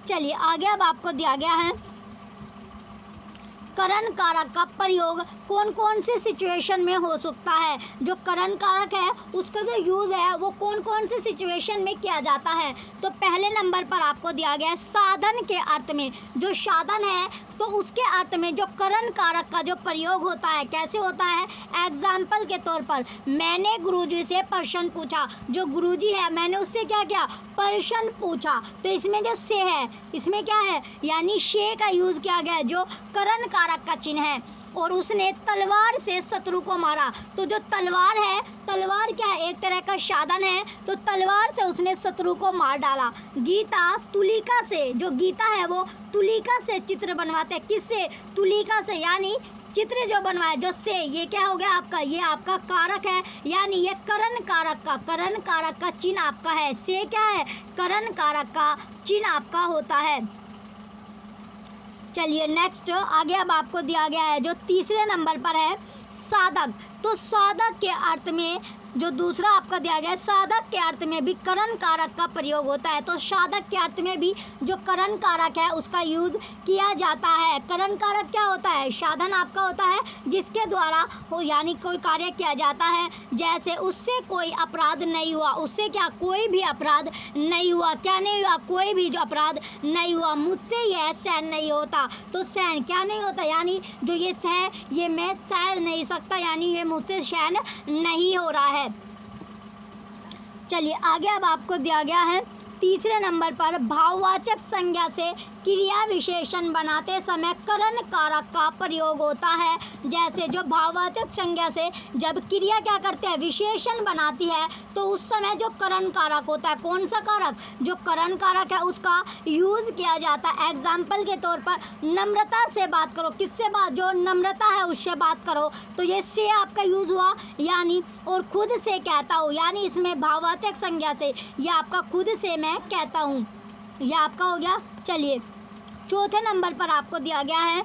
चलिए आगे अब आपको दिया गया है करण कारक का प्रयोग कौन कौन से सिचुएशन में हो सकता है। जो करण कारक है उसका जो यूज़ है वो कौन कौन से सिचुएशन में किया जाता है। तो पहले नंबर पर आपको दिया गया है साधन के अर्थ में। जो साधन है तो उसके अर्थ में जो करण कारक का जो प्रयोग होता है, कैसे होता है? एग्जाम्पल के तौर पर, मैंने गुरुजी से प्रश्न पूछा। जो गुरुजी है मैंने उससे क्या किया? प्रश्न पूछा। तो इसमें जो से है, इसमें क्या है? यानी शे का यूज़ किया गया है, जो करण कारक का चिन्ह है। और उसने तलवार से शत्रु को मारा। तो जो तलवार है, तलवार क्या है? एक तरह का साधन है। तो तलवार से उसने शत्रु को मार डाला। गीता तुलिका से, जो गीता है वो तुलिका से चित्र बनवाते हैं। किससे? तुलिका से, यानी चित्र जो बनवाए जो से, ये क्या हो गया आपका? ये आपका कारक है, यानी ये करण कारक का चिन्ह आपका है। से क्या है? करण कारक का चिन्ह आपका होता है। चलिए नेक्स्ट आगे अब आपको दिया गया है जो तीसरे नंबर पर है साधक। तो साधक के अर्थ में जो दूसरा आपका दिया गया है, साधक के अर्थ में भी करण कारक का प्रयोग होता है। तो साधक के अर्थ में भी जो करण कारक है उसका यूज़ किया जाता है। करण कारक क्या होता है? साधन आपका होता है जिसके द्वारा हो यानी कोई कार्य किया जाता है। जैसे उससे कोई अपराध नहीं हुआ, उससे क्या? कोई भी अपराध नहीं हुआ। क्या नहीं हुआ? कोई भी जो अपराध नहीं हुआ। मुझसे यह सहन नहीं होता। तो सहन क्या नहीं होता? यानी जो ये सह, ये मैं सह नहीं सकता, यानी ये मुझसे सहन नहीं हो रहा है। चलिए आगे अब आपको दिया गया है तीसरे नंबर पर भाववाचक संज्ञा से क्रिया विशेषण बनाते समय करण कारक का प्रयोग होता है। जैसे जो भाववाचक संज्ञा से जब क्रिया क्या करते हैं? विशेषण बनाती है, तो उस समय जो करण कारक होता है, कौन सा कारक? जो करण कारक है उसका यूज़ किया जाता है। एग्जाम्पल के तौर पर, नम्रता से बात करो। किससे बात? जो नम्रता है उससे बात करो। तो ये से आपका यूज़ हुआ, यानी और खुद से कहता हूँ, यानी इसमें भाववाचक संज्ञा से ये आपका खुद से मैं कहता हूँ, यह आपका हो गया। चलिए चौथे नंबर पर आपको दिया गया है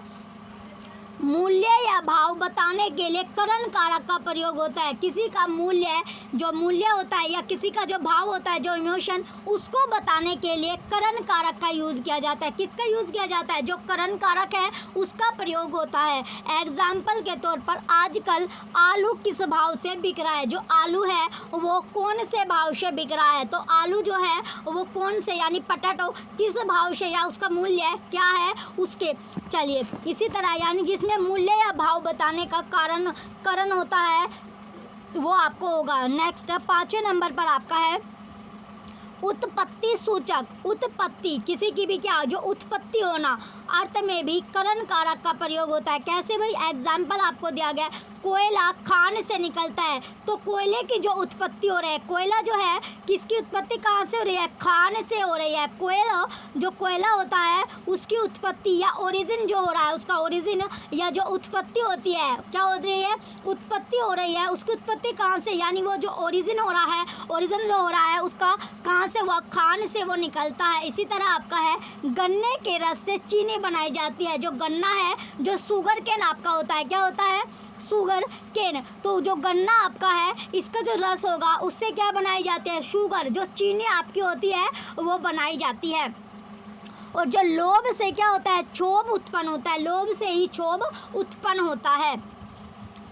मूल्य या भाव बताने के लिए करण कारक का प्रयोग होता है। किसी का मूल्य, जो मूल्य होता है या किसी का जो भाव होता है, जो इमोशन, उसको बताने के लिए करण कारक का यूज़ किया जाता है। किसका यूज़ किया जाता है? जो करण कारक है उसका प्रयोग होता है। एग्जाम्पल के तौर पर, आजकल आलू किस भाव से बिक रहा है? जो आलू है वो कौन से भाव से बिक रहा है? तो आलू जो है वो कौन से, यानी पटाटो किस भाव से, या उसका मूल्य क्या है उसके। चलिए इसी तरह, यानी जिसमें मूल्य या भाव बताने का करण होता है वो आपको होगा। नेक्स्ट पांचवें नंबर पर आपका है उत्पत्ति सूचक। उत्पत्ति, किसी की भी क्या, जो उत्पत्ति होना, अर्थ में भी करण कारक का प्रयोग होता है। कैसे भाई? एग्जाम्पल आपको दिया गया, कोयला खान से निकलता है। तो कोयले की जो उत्पत्ति हो रही है, कोयला जो है किसकी उत्पत्ति कहाँ से हो रही है? खान से हो रही है। कोयला, जो कोयला होता है उसकी उत्पत्ति या ओरिजिन जो हो रहा है, उसका ओरिजिन या जो उत्पत्ति होती है, क्या हो रही है? उत्पत्ति हो रही है। उसकी उत्पत्ति कहाँ से? यानी वो जो ओरिजिन हो रहा है, ओरिजिन जो हो रहा है उसका कहाँ से? वह खान से वो निकलता है। इसी तरह आपका है गन्ने के रस से चीनी बनाई जाती है। जो गन्ना है, जो शुगर केन आपका होता है, क्या होता है? Sugar cane. तो जो गन्ना आपका है इसका जो रस होगा उससे क्या बनाई जाती है? शुगर, जो चीनी आपकी होती है वो बनाई जाती है। और जो लोभ से क्या होता है, क्षोभ उत्पन्न होता है, लोभ से ही क्षोभ उत्पन्न होता है।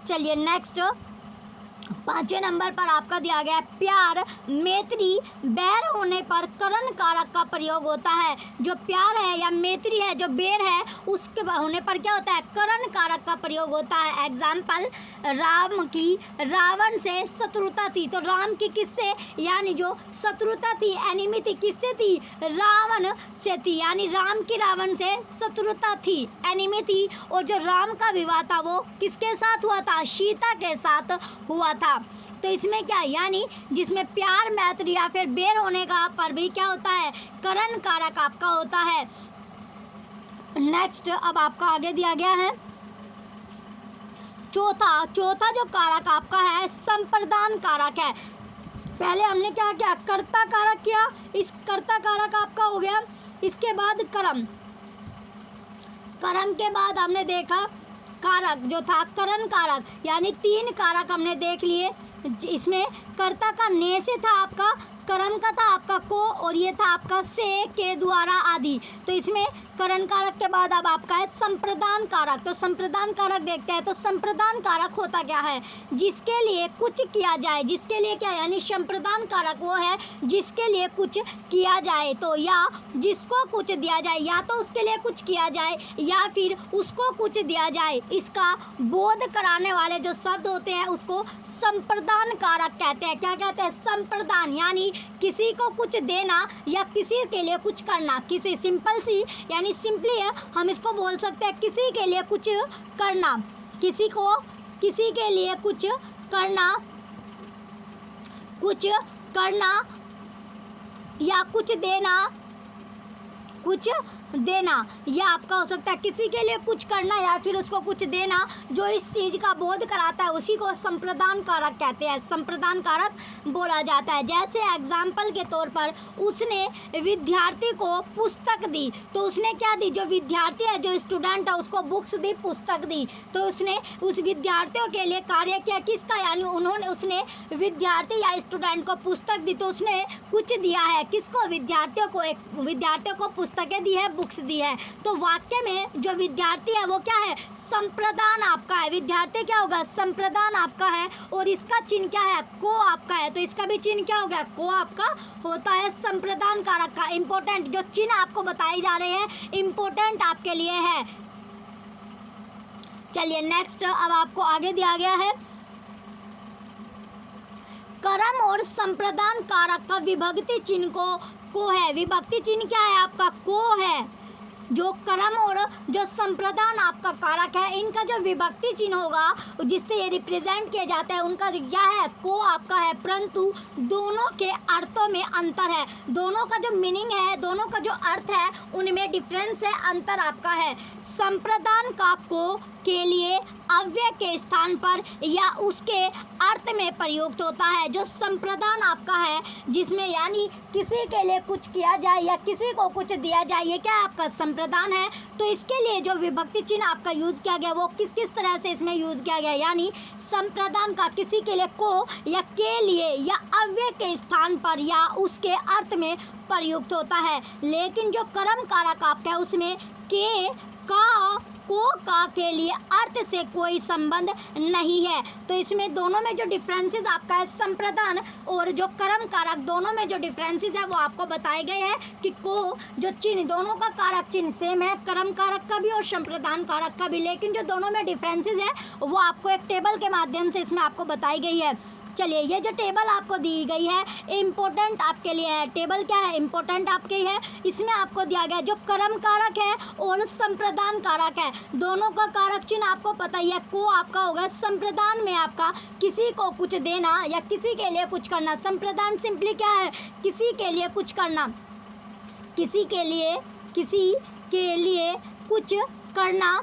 चलिए नेक्स्ट 5वें नंबर पर आपका दिया गया है प्यार, मैत्री, बैर होने पर करण कारक का प्रयोग होता है। जो प्यार है या मैत्री है, जो बैर है, उसके होने पर क्या होता है, करण कारक का प्रयोग होता है। एग्जाम्पल, राम की रावण से शत्रुता थी, तो राम की किससे, यानी जो शत्रुता थी, एनिमी थी, किससे थी, रावण से थी, यानी राम की रावण से शत्रुता थी, एनिमी थी। और जो राम का विवाह था वो किसके साथ हुआ था, सीता के साथ हुआ था। तो इसमें क्या, यानी जिसमें प्यार, मैत्री या फिर बैर होने का पर भी क्या होता है, करण कारक आपका होता है। नेक्स्ट अब आपका आगे दिया गया है चौथा जो कारक आपका है संप्रदान कारक है। पहले हमने क्या किया, कर्ता कारक किया, इस कर्ता कारक आपका हो गया। इसके बाद कर्म के बाद हमने देखा कारक जो था करण कारक, यानी 3 कारक हमने देख लिए। इसमें कर्ता का ने से था आपका, कर्म का था आपका को, और ये था आपका से, के द्वारा आदि। तो इसमें करण कारक के बाद अब आपका है संप्रदान कारक। तो संप्रदान कारक देखते हैं। तो संप्रदान कारक होता क्या है, जिसके लिए कुछ किया जाए, जिसके लिए क्या, यानी संप्रदान कारक वो है जिसके लिए कुछ किया जाए। तो या जिसको कुछ दिया जाए, या तो उसके लिए कुछ किया जाए या फिर उसको कुछ दिया जाए, इसका बोध कराने वाले जो शब्द होते हैं उसको संप्रदान कारक कहते हैं। क्या कहते हैं, संप्रदान, यानी किसी को कुछ देना या किसी के लिए कुछ करना। किसी सिंपल सी, यानी सिंपली है, हम इसको बोल सकते हैं किसी के लिए कुछ करना, किसी के लिए कुछ करना या कुछ देना, या आपका हो सकता है किसी के लिए कुछ करना या फिर उसको कुछ देना जो इस चीज़ का बोध कराता है, उसी को संप्रदान कारक कहते हैं, संप्रदान कारक बोला जाता है। जैसे एग्जाम्पल के तौर पर उसने विद्यार्थी को पुस्तक दी, तो उसने क्या दी, जो विद्यार्थी है, जो स्टूडेंट है, उसको बुक्स दी, पुस्तक दी। तो उसने उस विद्यार्थियों के लिए कार्य किया, किसका, यानी उसने विद्यार्थी या स्टूडेंट को पुस्तक दी, तो उसने कुछ दिया है, किसको, विद्यार्थियों को पुस्तकें दी है, बुक्स दी है। तो वाक्य में जो विद्यार्थी है वो क्या है, संप्रदान आपका है। विद्यार्थी क्या होगा, संप्रदान आपका है, और इसका चिन्ह क्या है, को आपका है। तो इसका भी चिन्ह क्या हो गया, को आपका होता है संप्रदान कारक का। इंपॉर्टेंट जो चिन्ह आपको बताए जा रहे हैं, इंपॉर्टेंट आपके लिए है। चलिए नेक्स्ट अब आपको आगे दिया गया है कर्म और संप्रदान कारक का विभक्ति चिन्ह को है। विभक्ति चिन्ह क्या है आपका, को है। जो कर्म और जो संप्रदान आपका कारक है, इनका जो विभक्ति चिन्ह होगा जिससे ये रिप्रेजेंट किए जाते हैं, उनका क्या है, को आपका है। परंतु दोनों के अर्थों में अंतर है, दोनों का जो मीनिंग है, दोनों का जो अर्थ है, उनमें डिफरेंस है, अंतर आपका है। संप्रदान का को के लिए अव्यय के स्थान पर या उसके अर्थ में प्रयुक्त होता है। जो संप्रदान आपका है, जिसमें यानी किसी के लिए कुछ किया जाए या किसी को कुछ दिया जाए, ये क्या आपका संप्रदान है। तो इसके लिए जो विभक्ति चिन्ह आपका यूज़ किया गया वो किस किस तरह से इसमें यूज़ किया गया, यानी संप्रदान का किसी के लिए को या के लिए या अव्यय के स्थान पर या उसके अर्थ में प्रयुक्त होता है। लेकिन जो कर्म कारक आपका है उसमें के, का, का के लिए अर्थ से कोई संबंध नहीं है। तो इसमें दोनों में जो डिफरेंसेस आपका है, संप्रदान और जो कर्म कारक, दोनों में जो डिफरेंसेस है वो आपको बताए गए हैं कि को जो चिन्ह, दोनों का कारक चिन्ह सेम है, कर्म कारक का भी और संप्रदान कारक का भी, लेकिन जो दोनों में डिफरेंसेस है वो आपको एक टेबल के माध्यम से इसमें आपको बताई गई है। चलिए ये जो टेबल आपको दी गई है इम्पोर्टेंट आपके लिए है। टेबल क्या है, इम्पोर्टेंट आपके है। इसमें आपको दिया गया जो कर्म कारक है और संप्रदान कारक है, दोनों का कारक चिन्ह आपको पता ही है। को आपका होगा किसी में आपका किसी को कुछ देना या किसी के लिए कुछ करना। संप्रदान सिंपली क्या है, किसी के लिए कुछ करना, किसी के लिए कुछ करना,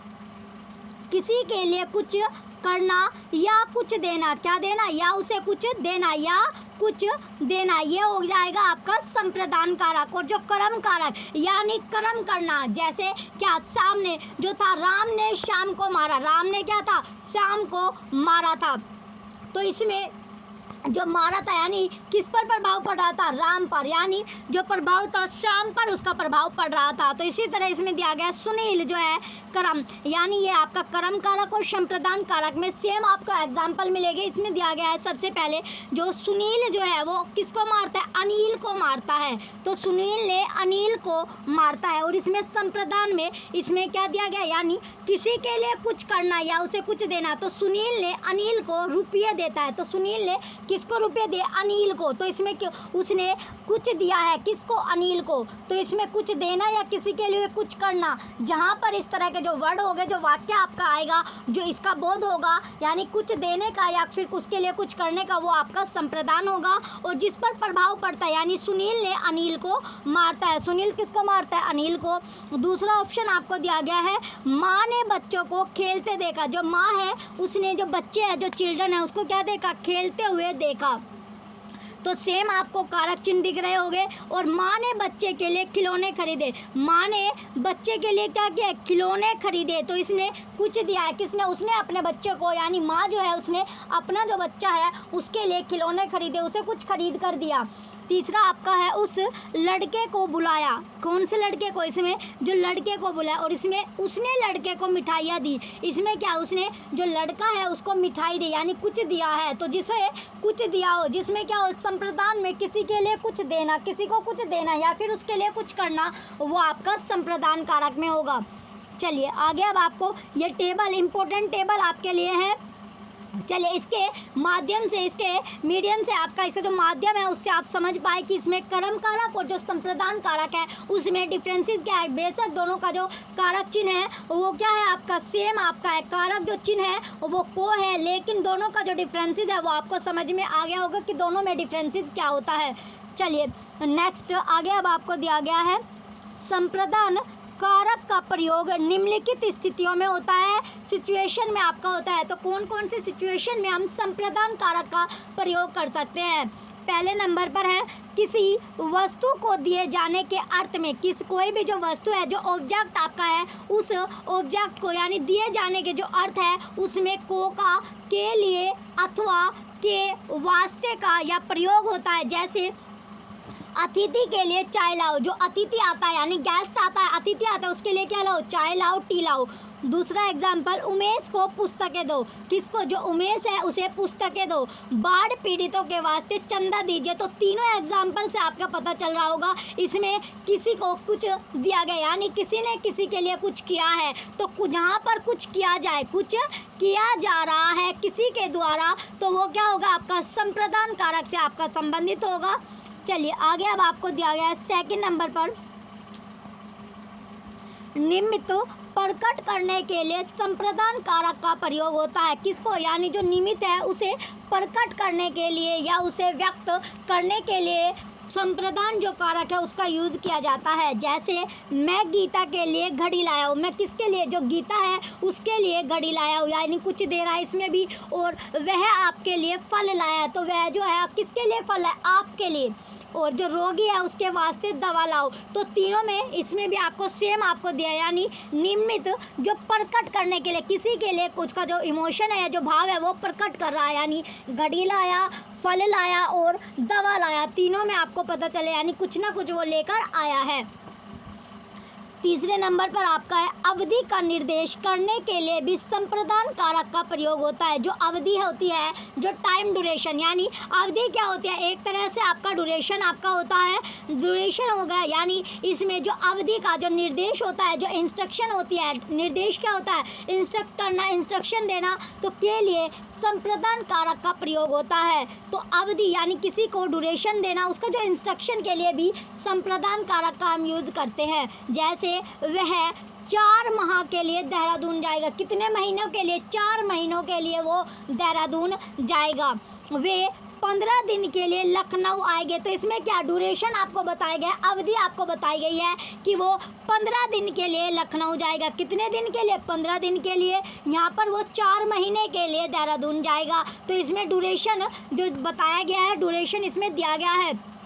किसी के लिए कुछ करना या कुछ देना। क्या देना, या उसे कुछ देना या कुछ देना, ये हो जाएगा आपका संप्रदान कारक। और जो कर्म कारक यानी कर्म करना, जैसे क्या, सामने जो था राम ने श्याम को मारा, राम ने क्या था, श्याम को मारा था। तो इसमें जो मारा था, यानी किस पर प्रभाव पड़ रहा था, राम पर, यानी जो प्रभाव था श्याम पर उसका प्रभाव पड़ रहा था। तो इसी तरह इसमें दिया गया सुनील जो है कर्म, यानी ये आपका कर्म कारक और संप्रदान कारक में सेम आपको एग्जाम्पल मिलेगी। इसमें दिया गया है सबसे पहले जो सुनील जो है वो किसको मारता है, अनिल को मारता है। तो सुनील ने अनिल को मारता है। और इसमें संप्रदान में इसमें क्या दिया गया, यानी किसी के लिए कुछ करना या उसे कुछ देना। तो सुनील ने अनिल को रुपये देता है। तो सुनील ने किसको रुपये दिए, अनिल को। तो इसमें उसने कुछ दिया है किसको, अनिल को। तो इसमें कुछ देना या किसी के लिए कुछ करना, जहाँ पर इस तरह के जो वर्ड हो गए, जो वाक्य आपका आएगा, जो इसका बोध होगा, यानी कुछ देने का या फिर उसके लिए कुछ करने का, वो आपका संप्रदान होगा। और जिस पर प्रभाव पड़ता है, यानी सुनील ने अनिल को मारता है। सुनील किसको मारता है, अनिल को। दूसरा ऑप्शन आपको दिया गया है माँ ने बच्चों को खेलते देखा। जो माँ है उसने जो बच्चे हैं, जो चिल्ड्रन है, उसको क्या देखा, खेलते हुए देखा। तो सेम आपको कारक चिन्ह दिख रहे होंगे। और माँ ने बच्चे के लिए खिलौने खरीदे। माँ ने बच्चे के लिए क्या किया, खिलौने खरीदे। तो इसने कुछ दिया है, किसने, उसने अपने बच्चे को, यानी माँ जो है उसने अपना जो बच्चा है उसके लिए खिलौने खरीदे, उसे कुछ खरीद कर दिया। तीसरा आपका है उस लड़के को बुलाया। कौन से लड़के को, इसमें जो लड़के को बुलाया। और इसमें उसने लड़के को मिठाइयाँ दी। इसमें क्या, उसने जो लड़का है उसको मिठाई दी, यानी कुछ दिया है। तो जिसमें कुछ दिया हो, जिसमें क्या हो, संप्रदान में किसी के लिए कुछ देना, किसी को कुछ देना या फिर उसके लिए कुछ करना, वो आपका संप्रदान कारक में होगा। चलिए आगे अब आपको ये टेबल, इम्पोर्टेंट टेबल आपके लिए है। चलिए इसके माध्यम से, इसके मीडियम से आपका इसका जो माध्यम है उससे आप समझ पाए कि इसमें कर्म कारक और जो संप्रदान कारक है उसमें डिफरेंसेस क्या है। बेशक दोनों का जो कारक चिन्ह है वो क्या है, आपका सेम आपका है। कारक जो चिन्ह है वो को है, लेकिन दोनों का जो डिफरेंसेस है वो आपको समझ में आ गया होगा कि दोनों में डिफरेंसेस क्या होता है। चलिए नेक्स्ट आगे अब आपको दिया गया है संप्रदान कारक का प्रयोग निम्नलिखित स्थितियों में होता है, सिचुएशन में आपका होता है। तो कौन कौन से सिचुएशन में हम संप्रदान कारक का प्रयोग कर सकते हैं। पहले नंबर पर है किसी वस्तु को दिए जाने के अर्थ में। कोई भी जो वस्तु है, जो ऑब्जेक्ट आपका है, उस ऑब्जेक्ट को यानी दिए जाने के जो अर्थ है उसमें को का के लिए अथवा के वास्ते का या प्रयोग होता है। जैसे अतिथि के लिए चाय लाओ, जो अतिथि आता है यानी गेस्ट आता है, अतिथि आता है, उसके लिए क्या लाओ, चाय लाओ, टी लाओ। दूसरा एग्जाम्पल, उमेश को पुस्तकें दो। किसको, जो उमेश है उसे पुस्तकें दो। बाढ़ पीड़ितों के वास्ते चंदा दीजिए। तो तीनों एग्जाम्पल से आपका पता चल रहा होगा इसमें किसी को कुछ दिया गया, यानी किसी ने किसी के लिए कुछ किया है। तो जहाँ पर कुछ किया जाए, कुछ किया जा रहा है किसी के द्वारा, तो वो क्या होगा, आपका संप्रदान कारक से आपका संबंधित होगा। चलिए आगे अब आपको दिया गया है सेकंड नंबर पर, निमित्त प्रकट करने के लिए संप्रदान कारक का प्रयोग होता है। किसको, यानी जो निमित्त है उसे प्रकट करने के लिए या उसे व्यक्त करने के लिए संप्रदान जो कारक है उसका यूज़ किया जाता है। जैसे मैं गीता के लिए घड़ी लाया हूँ। मैं किसके लिए, जो गीता है उसके लिए घड़ी लाया हूँ, यानी कुछ दे रहा है इसमें भी। और वह आपके लिए फल लाया है। तो वह जो है आप किसके लिए फल है, आपके लिए। और जो रोगी है उसके वास्ते दवा लाओ। तो तीनों में इसमें भी आपको सेम आपको दिया, यानी निमित्त जो प्रकट करने के लिए, किसी के लिए कुछ का जो इमोशन है या जो भाव है वो प्रकट कर रहा है, यानी घड़ी लाया, फल लाया और दवा लाया। तीनों में आपको पता चले यानी कुछ ना कुछ वो लेकर आया है। तीसरे नंबर पर आपका है अवधि का निर्देश करने के लिए भी संप्रदान कारक का प्रयोग होता है। जो अवधि होती है, जो टाइम ड्यूरेशन, यानी अवधि क्या होती है, एक तरह से आपका ड्यूरेशन आपका होता है, ड्यूरेशन हो गया, यानी इसमें जो अवधि का जो निर्देश होता है, जो इंस्ट्रक्शन होती है, निर्देश क्या होता है, इंस्ट्रक्ट करना, इंस्ट्रक्शन देना, तो के लिए संप्रदान कारक का प्रयोग होता है। तो अवधि यानी किसी को ड्यूरेशन देना, उसका जो इंस्ट्रक्शन के लिए भी संप्रदान कारक का हम यूज़ करते हैं। जैसे वह 4 माह के लिए देहरादून जाएगा। कितने महीनों के लिए, 4 महीनों के लिए वो देहरादून जाएगा। वे 15 दिन के लिए लखनऊ आएंगे। तो इसमें क्या ड्यूरेशन आपको बताया गया, अवधि आपको बताई गई है कि वो 15 दिन के लिए लखनऊ जाएगा। कितने दिन के लिए, 15 दिन के लिए। यहाँ पर वो 4 महीने के लिए देहरादून जाएगा। तो इसमें ड्यूरेशन जो बताया गया है, ड्यूरेशन इसमें दिया गया है।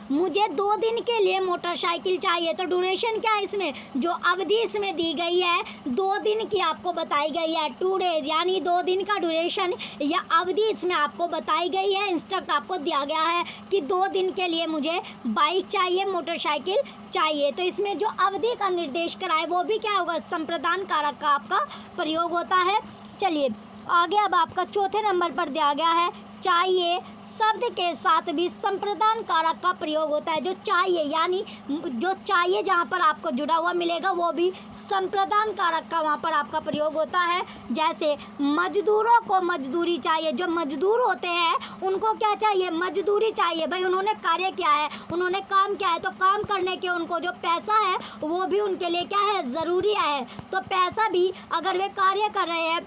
मुझे 2 दिन के लिए मोटरसाइकिल चाहिए। तो ड्यूरेशन क्या है इसमें, जो अवधि इसमें दी गई है 2 दिन की आपको बताई गई है, 2 डेज, यानी 2 दिन का ड्यूरेशन या अवधि इसमें आपको बताई गई है। इंस्ट्रक्ट आपको दिया गया है कि 2 दिन के लिए मुझे बाइक चाहिए, मोटरसाइकिल चाहिए। तो इसमें जो अवधि का निर्देश कराए वो भी क्या होगा, संप्रदान कारक का आपका प्रयोग होता है। चलिए आगे अब आपका चौथे नंबर पर दिया गया है चाहिए शब्द के साथ भी संप्रदान कारक का प्रयोग होता है। जो चाहिए यानी जो चाहिए जहाँ पर आपको जुड़ा हुआ मिलेगा वो भी संप्रदान कारक का वहाँ पर आपका प्रयोग होता है। जैसे मजदूरों को मजदूरी चाहिए, जो मजदूर होते हैं उनको क्या चाहिए, मजदूरी चाहिए। भाई उन्होंने कार्य किया है, उन्होंने काम किया है, तो काम करने के उनको जो पैसा है वो भी उनके लिए क्या है, ज़रूरी है। तो पैसा भी अगर वे कार्य कर रहे हैं,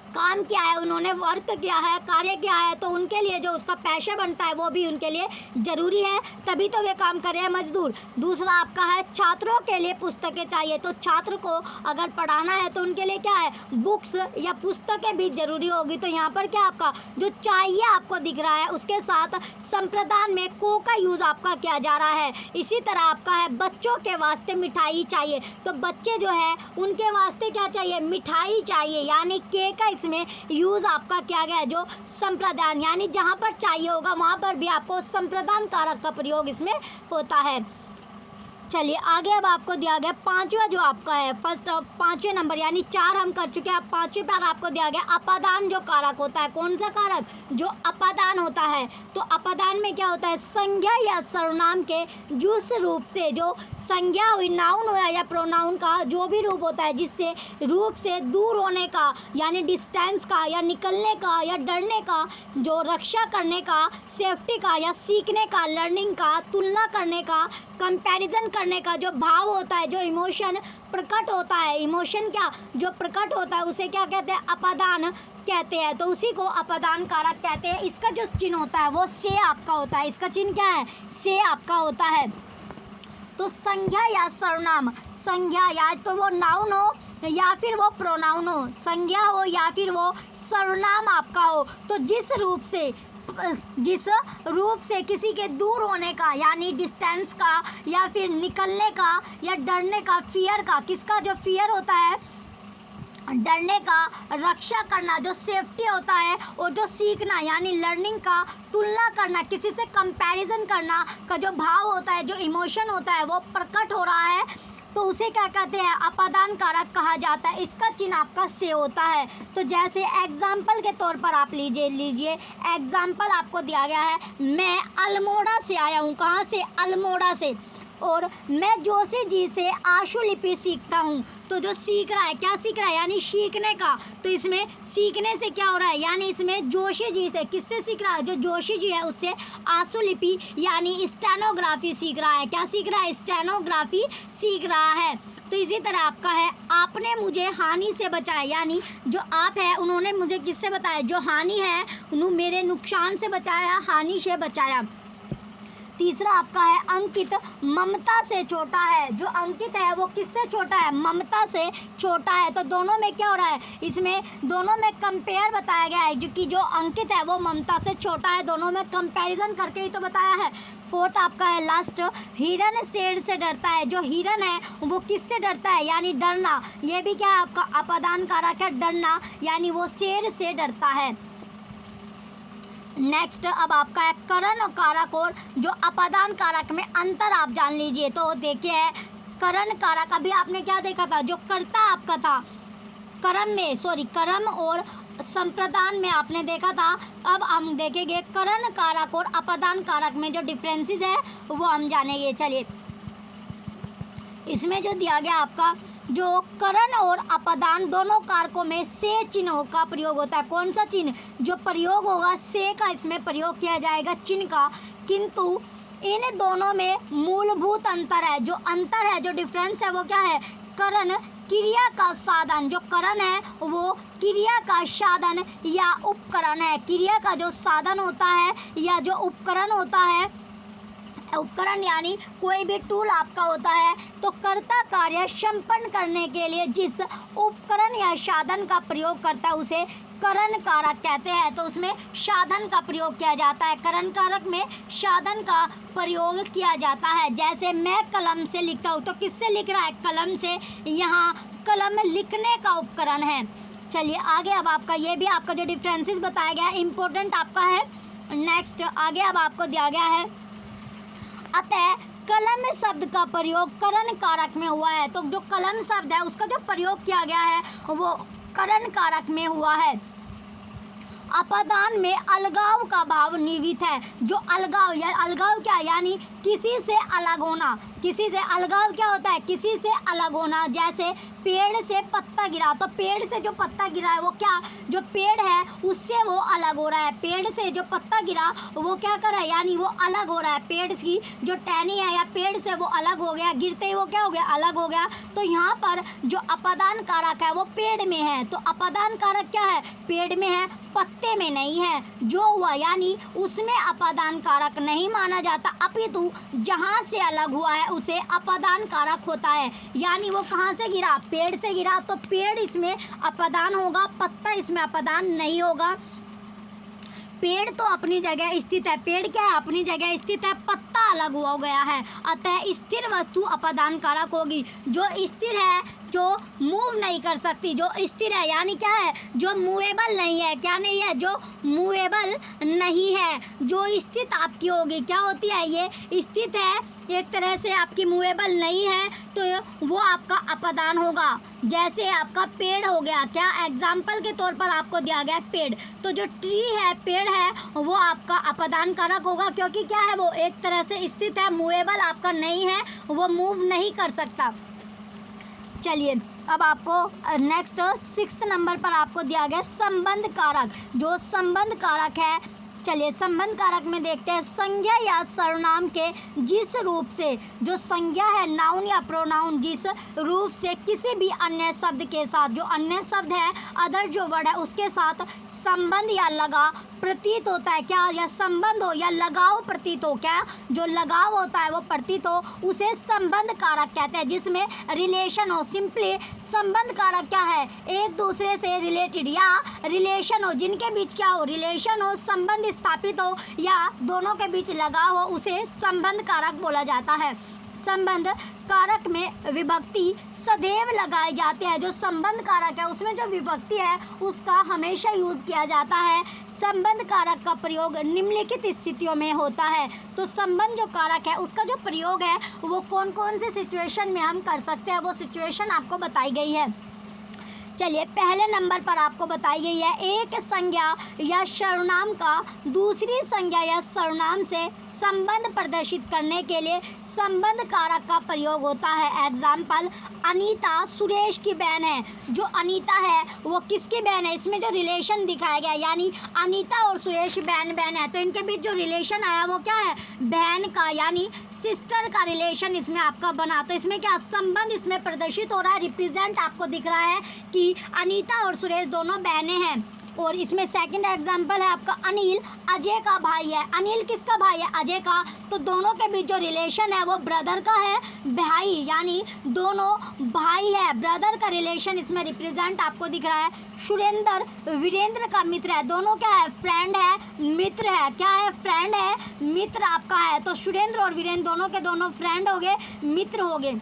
काम किया है, उन्होंने वर्क किया है, कार्य किया है, तो उनके लिए जो उसका पैसा बनता है वो भी उनके लिए ज़रूरी है, तभी तो वे काम कर रहे हैं मजदूर। दूसरा आपका है छात्रों के लिए पुस्तकें चाहिए। तो छात्र को अगर पढ़ाना है तो उनके लिए क्या है, बुक्स या पुस्तकें भी ज़रूरी होगी। तो यहाँ पर क्या आपका जो चाहिए आपको दिख रहा है उसके साथ संप्रदान में को का यूज़ आपका किया जा रहा है। इसी तरह आपका है बच्चों के वास्ते मिठाई चाहिए। तो बच्चे जो है उनके वास्ते क्या चाहिए, मिठाई चाहिए, यानी के का में यूज आपका किया गया है जो संप्रदान, यानी जहां पर चाहिए होगा वहां पर भी आपको संप्रदान कारक का प्रयोग इसमें होता है। चलिए आगे अब आपको दिया गया पांचवा जो आपका है फर्स्ट 5वें नंबर, यानी 4 हम कर चुके हैं। अब 5वें पर आपको दिया गया अपादान जो कारक होता है। कौन सा कारक, जो अपादान होता है। तो अपादान में क्या होता है, संज्ञा या सर्वनाम के जिस रूप से, जो संज्ञा हुई नाउन हुआ या प्रोनाउन का जो भी रूप होता है जिससे रूप से दूर होने का, यानी डिस्टेंस का या निकलने का या डरने का, जो रक्षा करने का, सेफ्टी का या सीखने का, लर्निंग का, तुलना करने का, कंपैरिजन करने का जो भाव होता है, जो इमोशन प्रकट होता है, इमोशन क्या जो प्रकट होता है उसे क्या कहते हैं, अपादान कहते हैं। तो उसी को अपादान कारक कहते हैं। इसका जो चिन्ह होता है वो से आपका होता है। इसका चिन्ह क्या है, से आपका होता है। तो संज्ञा या सर्वनाम, संज्ञा या तो वो नाउन हो या फिर वो प्रोनाउन हो, संज्ञा हो या फिर वो सर्वनाम आपका हो, तो जिस रूप से किसी के दूर होने का, यानी डिस्टेंस का या फिर निकलने का या डरने का, फियर का, किसका जो फियर होता है डरने का, रक्षा करना जो सेफ्टी होता है, और जो सीखना यानी लर्निंग का, तुलना करना, किसी से कंपैरिजन करना का जो भाव होता है, जो इमोशन होता है वो प्रकट हो रहा है, तो उसे क्या कहते हैं, अपादान कारक कहा जाता है। इसका चिन्ह आपका से होता है। तो जैसे एग्जाम्पल के तौर पर आप लीजिए एग्जाम्पल आपको दिया गया है, मैं अल्मोड़ा से आया हूँ। कहाँ से, अल्मोड़ा से। और मैं जोशी जी से आशुलिपि सीखता हूँ। तो जो सीख रहा है, क्या सीख रहा है, यानी सीखने का। तो इसमें सीखने से क्या हो रहा है, यानी इसमें जोशी जी से, किससे सीख रहा है, जो जोशी जी है उससे आशुलिपि यानी स्टेनोग्राफी सीख रहा है। क्या सीख रहा है, स्टेनोग्राफी सीख रहा है। तो इसी तरह आपका है आपने मुझे हानि से बचाया, यानी जो आप है उन्होंने मुझे किससे बताया, जो हानि है उन्होंने मेरे नुकसान से बचाया, हानि से बचाया। तीसरा आपका है अंकित ममता से छोटा है। जो अंकित है वो किससे छोटा है, ममता से छोटा है। तो दोनों में क्या हो रहा है, इसमें दोनों में कंपेयर बताया गया है, जो कि जो अंकित है वो ममता से छोटा है। दोनों में कंपैरिजन करके ही तो बताया है। फोर्थ आपका है लास्ट, हिरन शेर से डरता है। जो हिरन है वो किससे डरता है, यानी डरना। ये भी क्या है आपका अपादान कारक है, डरना, यानी वो शेर से डरता है। नेक्स्ट अब आपका है करण कारक और जो अपादान कारक में अंतर आप जान लीजिए। तो देखिए करण कारक, अभी आपने क्या देखा था, जो कर्ता आपका था कर्म और संप्रदान में आपने देखा था। अब हम देखेंगे करण कारक और अपादान कारक में जो डिफरेंसेस है वो हम जानेंगे। चलिए इसमें जो दिया गया आपका, जो करण और अपादान दोनों कारकों में से चिन्हों का प्रयोग होता है। कौन सा चिन्ह, जो प्रयोग होगा से का इसमें प्रयोग किया जाएगा, चिन्ह का। किंतु इन दोनों में मूलभूत अंतर है। जो अंतर है, जो डिफरेंस है वो क्या है, करण क्रिया का साधन, जो करण है वो क्रिया का साधन या उपकरण है। क्रिया का जो साधन होता है या जो उपकरण होता है, उपकरण यानी कोई भी टूल आपका होता है, तो कर्ता कार्य संपन्न करने के लिए जिस उपकरण या साधन का प्रयोग करता है उसे करण कारक कहते हैं। तो उसमें साधन का प्रयोग किया जाता है, करण कारक में साधन का प्रयोग किया जाता है। जैसे मैं कलम से लिखता हूँ, तो किससे लिख रहा है? कलम से। यहाँ कलम लिखने का उपकरण है। चलिए आगे, अब आपका ये भी आपका जो डिफरेंसेस बताया गया है इम्पोर्टेंट आपका है। नेक्स्ट आगे अब आपको दिया गया है, अतः कलम शब्द का प्रयोग करण कारक में हुआ है। तो जो कलम शब्द है उसका जो प्रयोग किया गया है वो करण कारक में हुआ है। अपदान में अलगाव का भाव निहित है। जो अलगाव या अलगाव क्या, यानी किसी से अलग होना। किसी से अलगाव क्या होता है? किसी से अलग होना। जैसे पेड़ से पत्ता गिरा, तो पेड़ से जो पत्ता गिरा है वो क्या, जो पेड़ है उससे वो अलग हो रहा है। पेड़ से जो पत्ता गिरा वो क्या कर रहा है, यानी वो अलग हो रहा है। पेड़ की जो टहनी है या पेड़ से वो अलग हो गया, गिरते ही वो क्या हो गया, अलग हो गया। तो यहाँ पर जो अपदान कारक है वो पेड़ में है। तो अपदान कारक क्या है? पेड़ में है, पत्ते में नहीं है। जो हुआ यानी उसमें अपदान कारक नहीं माना जाता, अपितु जहाँ से अलग हुआ है उसे अपदान कारक होता है। यानी वो कहाँ से गिरा? पेड़ से गिरा, तो पेड़ इसमें अपदान होगा, पत्ता इसमें अपदान नहीं होगा। पेड़ तो अपनी जगह स्थित है, पेड़ क्या है? अपनी जगह स्थित है, पत्ता अलग हो गया है। अतः स्थिर वस्तु अपदान कारक होगी। जो स्थिर है, जो मूव नहीं कर सकती, जो स्थिर है यानी क्या है? जो मूवेबल नहीं है। क्या नहीं है? जो मूवेबल नहीं है। जो स्थित आपकी होगी, क्या होती है? ये स्थित है, एक तरह से आपकी मूवेबल नहीं है, तो वो आपका अपदान होगा। जैसे आपका पेड़ हो गया, क्या एग्जाम्पल के तौर पर आपको दिया गया पेड़, तो जो ट्री है, पेड़ है, वो आपका अपदान कारक होगा, क्योंकि क्या है? वो एक तरह से स्थित है, मूवेबल आपका नहीं है, वो मूव नहीं कर सकता। चलिए अब आपको नेक्स्ट 6th नंबर पर आपको दिया गया संबंध कारक। जो संबंध कारक है, चलिए संबंध कारक में देखते हैं, संज्ञा या सर्वनाम के जिस रूप से, जो संज्ञा है नाउन या प्रोनाउन, जिस रूप से किसी भी अन्य शब्द के साथ, जो अन्य शब्द है, अदर जो वर्ड है उसके साथ संबंध या लगाव प्रतीत होता है। क्या? या संबंध हो या लगाव प्रतीत हो। क्या? जो लगाव होता है वो प्रतीत हो, उसे संबंध कारक कहते हैं। जिसमें रिलेशन हो, सिंपली संबंध कारक क्या है? एक दूसरे से रिलेटेड या रिलेशन हो, जिनके बीच क्या हो? रिलेशन हो, संबंध स्थापित हो या दोनों के बीच लगाव हो, उसे संबंध कारक बोला जाता है। संबंध कारक में विभक्ति सदैव लगाए जाते हैं। जो संबंध कारक है उसमें जो विभक्ति है उसका हमेशा यूज किया जाता है। संबंध कारक का प्रयोग निम्नलिखित स्थितियों में होता है। तो संबंध जो कारक है उसका जो प्रयोग है वो कौन कौन से सिचुएशन में हम कर सकते हैं, वो सिचुएशन आपको बताई गई है। चलिए पहले नंबर पर आपको बताई गई है, एक संज्ञा या सर्वनाम का दूसरी संज्ञा या सर्वनाम से संबंध प्रदर्शित करने के लिए संबंध कारक का प्रयोग होता है। एग्जाम्पल, अनीता सुरेश की बहन है। जो अनीता है वो किसकी बहन है? इसमें जो रिलेशन दिखाया गया, यानी अनीता और सुरेश बहन है, तो इनके बीच जो रिलेशन आया वो क्या है? बहन का, यानी सिस्टर का रिलेशन इसमें आपका बना। तो इसमें क्या संबंध इसमें प्रदर्शित हो रहा है, रिप्रेजेंट आपको दिख रहा है कि अनीता और सुरेश दोनों बहनें हैं। और इसमें सेकंड एग्जांपल है आपका, अनिल अजय का भाई है। अनिल किसका भाई है? अजय का। तो दोनों के बीच जो रिलेशन है वो ब्रदर का है, भाई, यानी दोनों भाई है, ब्रदर का रिलेशन इसमें रिप्रेजेंट आपको दिख रहा है। सुरेंद्र वीरेंद्र का मित्र है। दोनों क्या है? फ्रेंड है, मित्र है। क्या है? फ्रेंड है, मित्र आपका है। तो सुरेंद्र और वीरेंद्र दोनों के दोनों फ्रेंड हो गए, मित्र हो गए।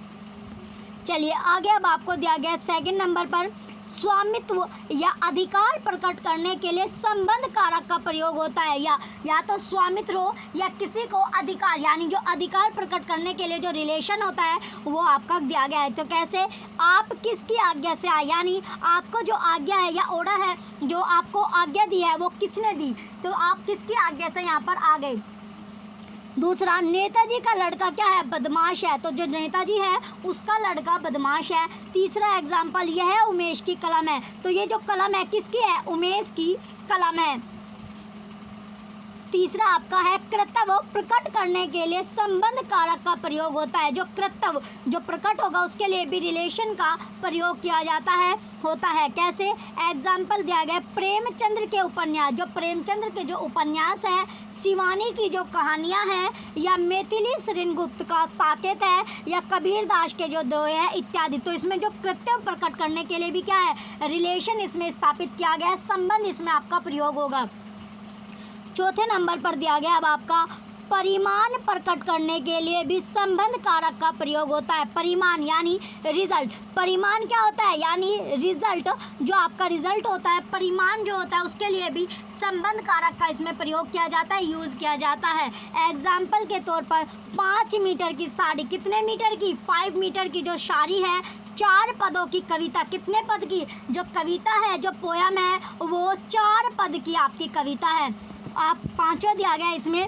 चलिए आगे अब आपको दिया गया सेकंड नंबर पर, स्वामित्व या अधिकार प्रकट करने के लिए संबंध कारक का प्रयोग होता है। या तो स्वामित्व हो या किसी को अधिकार, यानी जो अधिकार प्रकट करने के लिए जो रिलेशन होता है वो आपका दिया गया है। तो कैसे? आप किसकी आज्ञा से आए, यानी आपको जो आज्ञा है या ऑर्डर है, जो आपको आज्ञा दी है वो किसने दी, तो आप किसकी आज्ञा से यहाँ पर आ गए। दूसरा, नेताजी का लड़का क्या है? बदमाश है। तो जो नेताजी है उसका लड़का बदमाश है। तीसरा एग्जाम्पल, यह उमेश की कलम है। तो ये जो कलम है किसकी है? उमेश की कलम है। तीसरा आपका है कर्तव्य प्रकट करने के लिए संबंध कारक का प्रयोग होता है। जो कर्तव्य जो प्रकट होगा उसके लिए भी रिलेशन का प्रयोग किया जाता है होता है। कैसे? एग्जाम्पल दिया गया प्रेमचंद्र के उपन्यास, जो प्रेमचंद्र के जो उपन्यास है, शिवानी की जो कहानियाँ हैं, या मैथिली सेनगुप्त का साकेत है, या कबीर दास के जो दोहे हैं इत्यादि। तो इसमें जो कर्तव्य प्रकट करने के लिए भी क्या है, रिलेशन इसमें स्थापित किया गया है, संबंध इसमें आपका प्रयोग होगा। चौथे नंबर पर दिया गया अब आपका परिमाण प्रकट करने के लिए भी संबंध कारक का प्रयोग होता है। परिमाण यानी रिजल्ट। परिमाण क्या होता है? यानी रिजल्ट, जो आपका रिजल्ट होता है, परिमाण जो होता है उसके लिए भी संबंध कारक का इसमें प्रयोग किया जाता है, यूज़ किया जाता है। एग्जाम्पल के तौर पर 5 मीटर की साड़ी, कितने मीटर की? 5 मीटर की जो साड़ी है, 4 पदों की कविता, कितने पद की? जो कविता है, जो पोयम है, वो 4 पद की आपकी कविता है। आप पांचवा दिया गया इसमें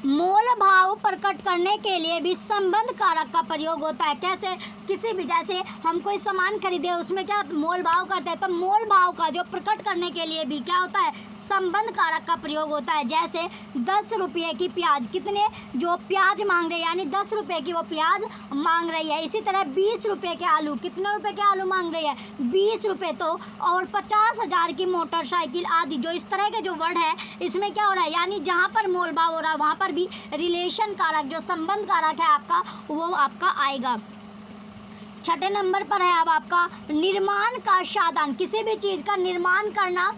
मोल भाव प्रकट करने के लिए भी संबंध कारक का प्रयोग होता है। कैसे? किसी भी, जैसे हम कोई सामान खरीदे उसमें क्या मोल भाव करते हैं, तो मोल भाव का जो प्रकट करने के लिए भी क्या होता है, संबंध कारक का प्रयोग होता है। जैसे 10 रुपये की प्याज, कितने जो प्याज मांग रहे हैं, यानी 10 रुपये की वो प्याज मांग रही है। इसी तरह 20 रुपये के आलू, कितने रुपये के आलू मांग रही है? 20 रुपये। तो और 50,000 की मोटरसाइकिल आदि, जो इस तरह के जो वर्ड है इसमें क्या हो रहा है, यानी जहाँ पर मोल भाव हो रहा है वहाँ पर भी रिलेशन कारक, जो संबंध कारक है आपका, वो आपका आएगा। छठे नंबर पर है अब आपका निर्माण का साधन। किसी भी चीज़ का निर्माण करना,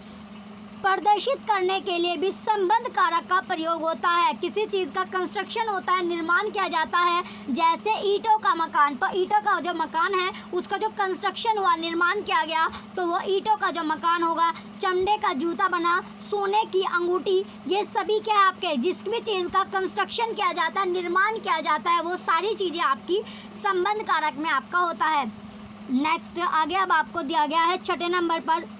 प्रदर्शित करने के लिए भी संबंध कारक का प्रयोग होता है। किसी चीज़ का कंस्ट्रक्शन होता है, निर्माण किया जाता है, जैसे ईंटों का मकान। तो ईंटों का जो मकान है उसका जो कंस्ट्रक्शन हुआ, निर्माण किया गया, तो वो ईंटों का जो मकान होगा। चमड़े का जूता बना, सोने की अंगूठी, ये सभी क्या है आपके, जिस भी चीज़ का कंस्ट्रक्शन किया जाता है, निर्माण किया जाता है, वो सारी चीज़ें आपकी संबंध कारक में आपका होता है। नेक्स्ट आगे अब आपको दिया गया है छठे नंबर पर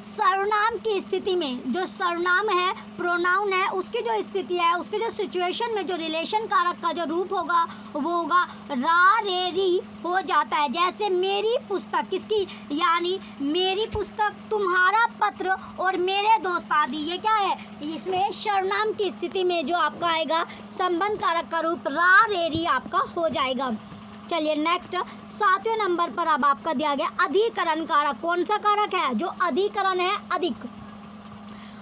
सर्वनाम की स्थिति में। जो सर्वनाम है, प्रोनाउन है, उसकी जो स्थिति है, उसके जो सिचुएशन में जो रिलेशन कारक का जो रूप होगा वो होगा रा रे री हो जाता है। जैसे मेरी पुस्तक, किसकी? यानी मेरी पुस्तक, तुम्हारा पत्र और मेरे दोस्त आदि, ये क्या है, इसमें सर्वनाम की स्थिति में जो आपका आएगा संबंध कारक का रूप रा रे री आपका हो जाएगा। चलिए नेक्स्ट 7वें नंबर पर अब आपका दिया गया अधिकरण कारक। कौन सा कारक है? जो अधिकरण है, अधिक।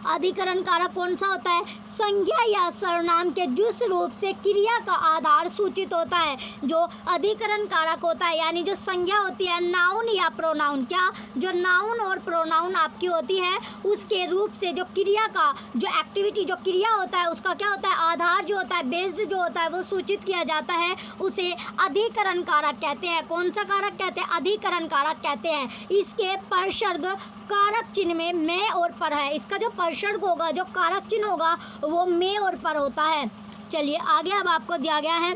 अधिकरण कारक कौन सा होता है? संज्ञा या सर्वनाम के जिस रूप से क्रिया का आधार सूचित होता है, जो अधिकरण कारक होता है, यानी जो संज्ञा होती है, नाउन या प्रोनाउन, क्या जो नाउन और प्रोनाउन आपकी होती है, उसके रूप से जो क्रिया का जो एक्टिविटी, जो क्रिया होता है, उसका क्या होता है, आधार जो होता है, बेस्ड जो होता है, वो सूचित किया जाता है, उसे अधिकरण कारक कहते हैं। कौन सा कारक कहते हैं? अधिकरण कारक कहते हैं। इसके परसर्ग कारक चिन्ह में मैं और पर है। इसका जो परसर्ग होगा, जो कारक चिन्ह होगा, वो मैं और पर होता है। चलिए आगे अब आपको दिया गया है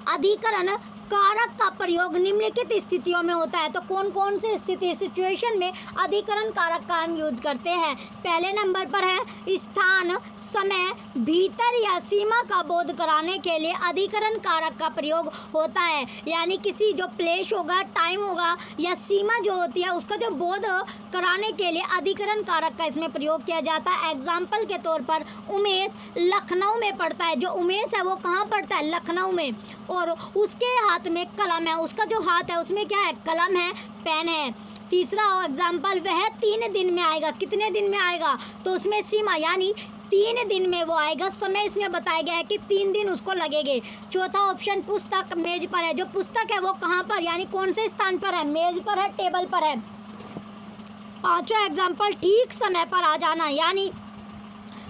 अधिकरण कारक का प्रयोग निम्नलिखित स्थितियों में होता है। तो कौन कौन सी स्थिति, सिचुएशन में अधिकरण कारक का हम यूज करते हैं? पहले नंबर पर है स्थान, समय, भीतर या सीमा का बोध कराने के लिए अधिकरण कारक का प्रयोग होता है। यानी किसी जो प्लेस होगा, टाइम होगा, या सीमा जो होती है, उसका जो बोध कराने के लिए अधिकरण कारक का इसमें प्रयोग किया जाता है। एग्जाम्पल के तौर पर उमेश लखनऊ में पढ़ता है। जो उमेश है वो कहाँ पढ़ता है? लखनऊ में। और उसके हाथ में कलम है, उसका जो हाथ है उसमें क्या है? कलम है, पेन है। तीसरा एग्जाम्पल, वह 3 दिन में आएगा। कितने दिन में आएगा? तो उसमें सीमा, यानी 3 दिन में वो आएगा। समय इसमें बताया गया है कि 3 दिन उसको लगेंगे। चौथा ऑप्शन, पुस्तक मेज पर है। जो पुस्तक है वो कहाँ पर, यानी कौन से स्थान पर है? मेज पर है, टेबल पर है। पांचवा एग्जाम्पल, ठीक समय पर आ जाना, यानी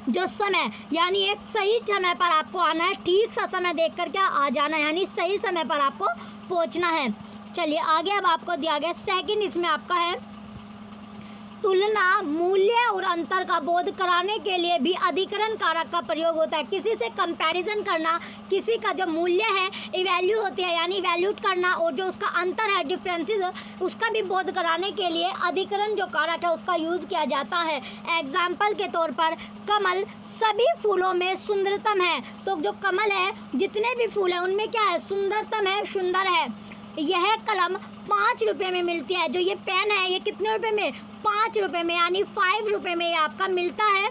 जो समय, यानी एक सही समय पर आपको आना है, ठीक सा समय देख कर क्या आ जाना है, यानी सही समय पर आपको पहुंचना है। चलिए आगे अब आपको दिया गया सेकंड, इसमें आपका है तुलना, मूल्य और अंतर का बोध कराने के लिए भी अधिकरण कारक का प्रयोग होता है। किसी से कंपैरिजन करना, किसी का जो मूल्य है, इवैल्यू होती है, यानी वैल्यूट करना, और जो उसका अंतर है, डिफरेंसेस, उसका भी बोध कराने के लिए अधिकरण जो कारक है उसका यूज़ किया जाता है। एग्जाम्पल के तौर पर कमल सभी फूलों में सुंदरतम है। तो जो कमल है, जितने भी फूल हैं उनमें क्या है? सुंदरतम है, सुंदर है। यह कलम 5 रुपये में मिलती है। जो ये पेन है ये कितने रुपए में? 5 रुपये में, यानी 5 रुपये में ये आपका मिलता है।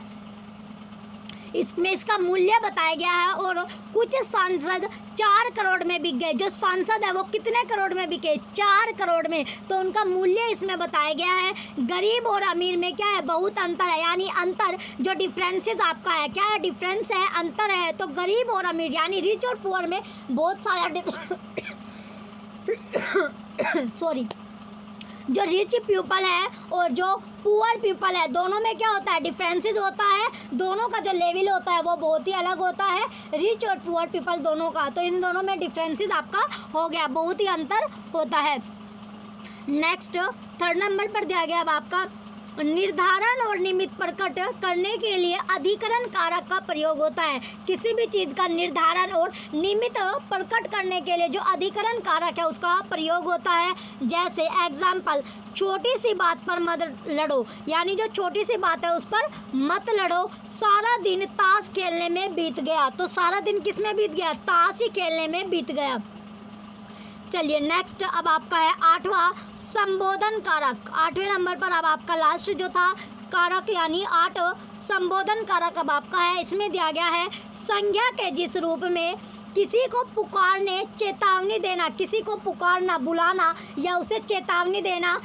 इसमें इसका मूल्य बताया गया है और कुछ सांसद 4 करोड़ में बिक गए। जो सांसद है वो कितने करोड़ में बिके? 4 करोड़ में। तो उनका मूल्य इसमें बताया गया है। गरीब और अमीर में क्या है? बहुत अंतर है, यानी अंतर जो डिफरेंसेस आपका है, क्या है? डिफरेंस है, अंतर है। तो गरीब और अमीर यानी रिच और पुअर में बहुत सारा सॉरी, जो रिच पीपल है और जो पुअर पीपल है, दोनों में क्या होता है? डिफरेंसेस होता है। दोनों का जो लेवल होता है वो बहुत ही अलग होता है, रिच और पुअर पीपल दोनों का। तो इन दोनों में डिफरेंसेस आपका हो गया, बहुत ही अंतर होता है। नेक्स्ट 3rd नंबर पर दिया गया अब आपका निर्धारण और निमित्त प्रकट करने के लिए अधिकरण कारक का प्रयोग होता है। किसी भी चीज़ का निर्धारण और निमित्त प्रकट करने के लिए जो अधिकरण कारक है उसका प्रयोग होता है। जैसे एग्जाम्पल, छोटी सी बात पर मत लड़ो, यानी जो छोटी सी बात है उस पर मत लड़ो। सारा दिन ताश खेलने में बीत गया। तो सारा दिन किस में बीत गया? ताश ही खेलने में बीत गया। चलिए नेक्स्ट अब आपका है 8वां संबोधन कारक। 8वें नंबर पर अब आपका लास्ट जो था कारक यानी 8 संबोधन कारक अब आपका है। इसमें दिया गया है संज्ञा के जिस रूप में किसी को पुकारने, चेतावनी देना, किसी को पुकारना, बुलाना या उसे चेतावनी देना,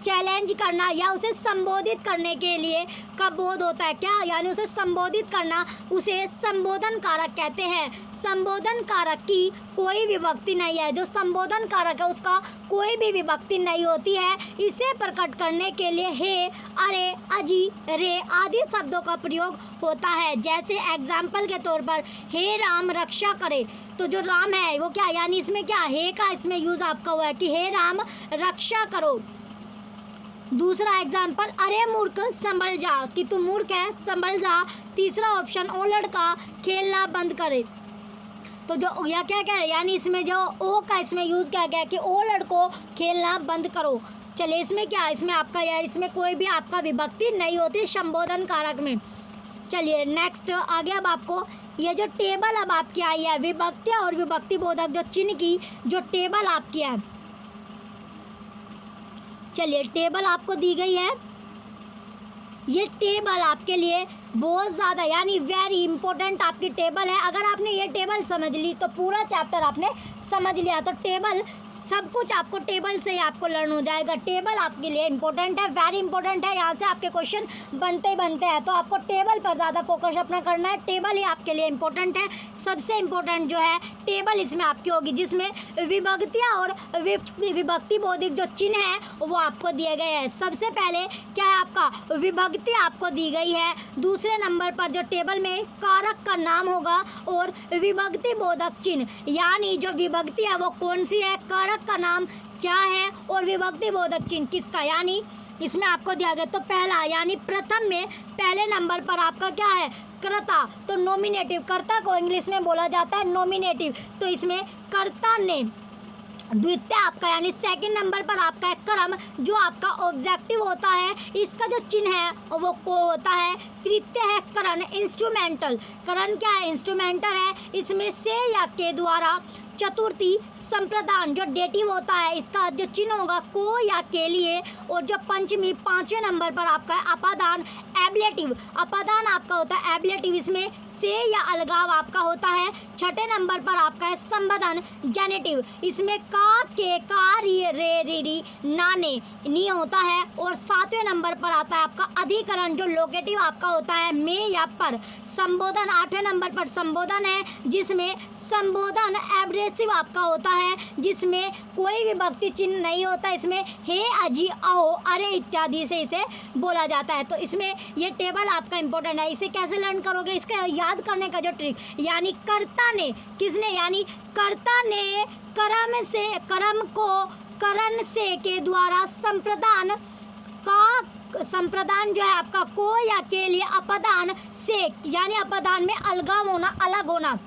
चैलेंज करना या उसे संबोधित करने के लिए का बोध होता है। क्या? यानी उसे संबोधित करना, उसे संबोधन कारक कहते हैं। संबोधन कारक की कोई विभक्ति नहीं है। जो संबोधन कारक है उसका कोई भी विभक्ति नहीं होती है। इसे प्रकट करने के लिए हे, अरे, अजी, रे आदि शब्दों का प्रयोग होता है। जैसे एग्जाम्पल के तौर पर हे राम रक्षा करे, तो जो राम है वो क्या, यानी इसमें क्या हे का इसमें यूज़ आपका हुआ है कि हे राम रक्षा करो। दूसरा एग्जाम्पल, अरे मूर्ख संभल जा, कि तू मूर्ख है संभल जा। तीसरा ऑप्शन, ओ लड़का खेलना बंद करे। तो जो या क्या कह रहे हैं, यानी इसमें जो ओ का इसमें यूज़ किया गया कि ओ लड़को खेलना बंद करो। चलिए इसमें क्या, इसमें आपका यार इसमें कोई भी आपका विभक्ति नहीं होती संबोधन कारक में। चलिए नेक्स्ट आगे अब आपको ये जो टेबल अब आपकी आई है विभक्तियाँ और विभक्ति बोधक जो चिन्ह की जो टेबल आपकी है, चलिए टेबल आपको दी गई है। ये टेबल आपके लिए बहुत ज़्यादा यानी वेरी इंपॉर्टेंट आपकी टेबल है। अगर आपने ये टेबल समझ ली तो पूरा चैप्टर आपने समझ लिया। तो टेबल सब कुछ आपको टेबल से ही आपको लर्न हो जाएगा। टेबल आपके लिए इंपॉर्टेंट है, वेरी इंपॉर्टेंट है। यहाँ से आपके क्वेश्चन बनते ही बनते हैं, तो आपको टेबल पर ज़्यादा फोकस अपना करना है। टेबल ही आपके लिए इंपॉर्टेंट है। सबसे इम्पोर्टेंट जो है टेबल इसमें आपकी होगी, जिसमें विभक्तियाँ और विभक्ति बोधिक जो चिन्ह है वो आपको दिए गए हैं। सबसे पहले क्या है आपका विभक्ति आपको दी गई है। दूसरे नंबर पर जो टेबल में कारक का नाम होगा और विभक्ति बोधक चिन्ह, यानी जो विभक्ति है वो कौन सी है, कारक का नाम क्या है और विभक्ति बोधक चिन्ह किसका, यानी इसमें आपको दिया गया। तो पहला यानी प्रथम में पहले नंबर पर आपका क्या है, कर्ता। तो नॉमिनेटिव, कर्ता को इंग्लिश में बोला जाता है नॉमिनेटिव। तो इसमें कर्ता ने। द्वितीय आपका यानी सेकंड नंबर पर आपका है कर्म, जो आपका ऑब्जेक्टिव होता है। इसका जो चिन्ह है वो को होता है। तृतीय है करण, इंस्ट्रूमेंटल। करण क्या है, इंस्ट्रूमेंटल है। इसमें से या के द्वारा। चतुर्थी संप्रदान, जो डेटिव होता है, इसका जो चिन्ह होगा को या के लिए। और जो पंचमी पाँचवें नंबर पर आपका है अपादान, एब्लेटिव। अपादान आपका होता है एब्लेटिव, इसमें से या अलगाव आपका होता है। छठे नंबर पर आपका है संबोधन, जेनेटिव। इसमें का, के, का, रे, री, नाने, नी होता है। और सातवें नंबर पर आता है आपका अधिकरण, जो लोकेटिव आपका होता है में या पर। संबोधन आठवें नंबर पर संबोधन है, जिसमें संबोधन एब्रेसिव आपका होता है, जिसमें कोई विभक्ति चिन्ह नहीं होता। इसमें हे, अजी, अहो, अरे इत्यादि से इसे बोला जाता है। तो इसमें ये टेबल आपका इंपॉर्टेंट है। इसे कैसे लर्न करोगे, इसका याद करने का जो ट्रिक, यानी कर्ता ने, किसने, यानी कर्ता ने कर्म से, कर्म को करण से के द्वारा संप्रदान का, संप्रदान जो है आपका को या के लिए अपदान से, यानी अपदान में अलगाव होना, अलग होना।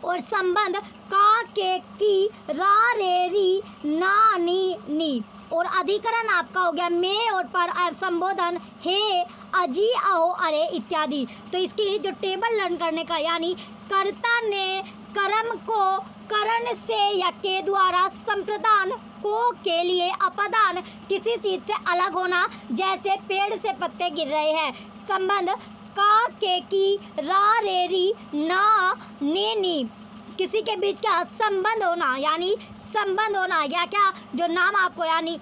और संबंध का, के, की, रा, रे, री, ना, नी। और अधिकरण आपका हो गया में और पर। संबोधन हे, अजी, अहो, अरे इत्यादि। तो इसकी जो टेबल लर्न करने का, यानी कर्ता ने कर्म को करण से या के द्वारा संप्रदान को के लिए अपदान किसी चीज़ से अलग होना, जैसे पेड़ से पत्ते गिर रहे हैं। संबंध का, के, की, रा, रे, री, ना, ने, नी, किसी के बीच क्या संबंध होना, यानी संबंध होना, या क्या जो नाम आपको यानी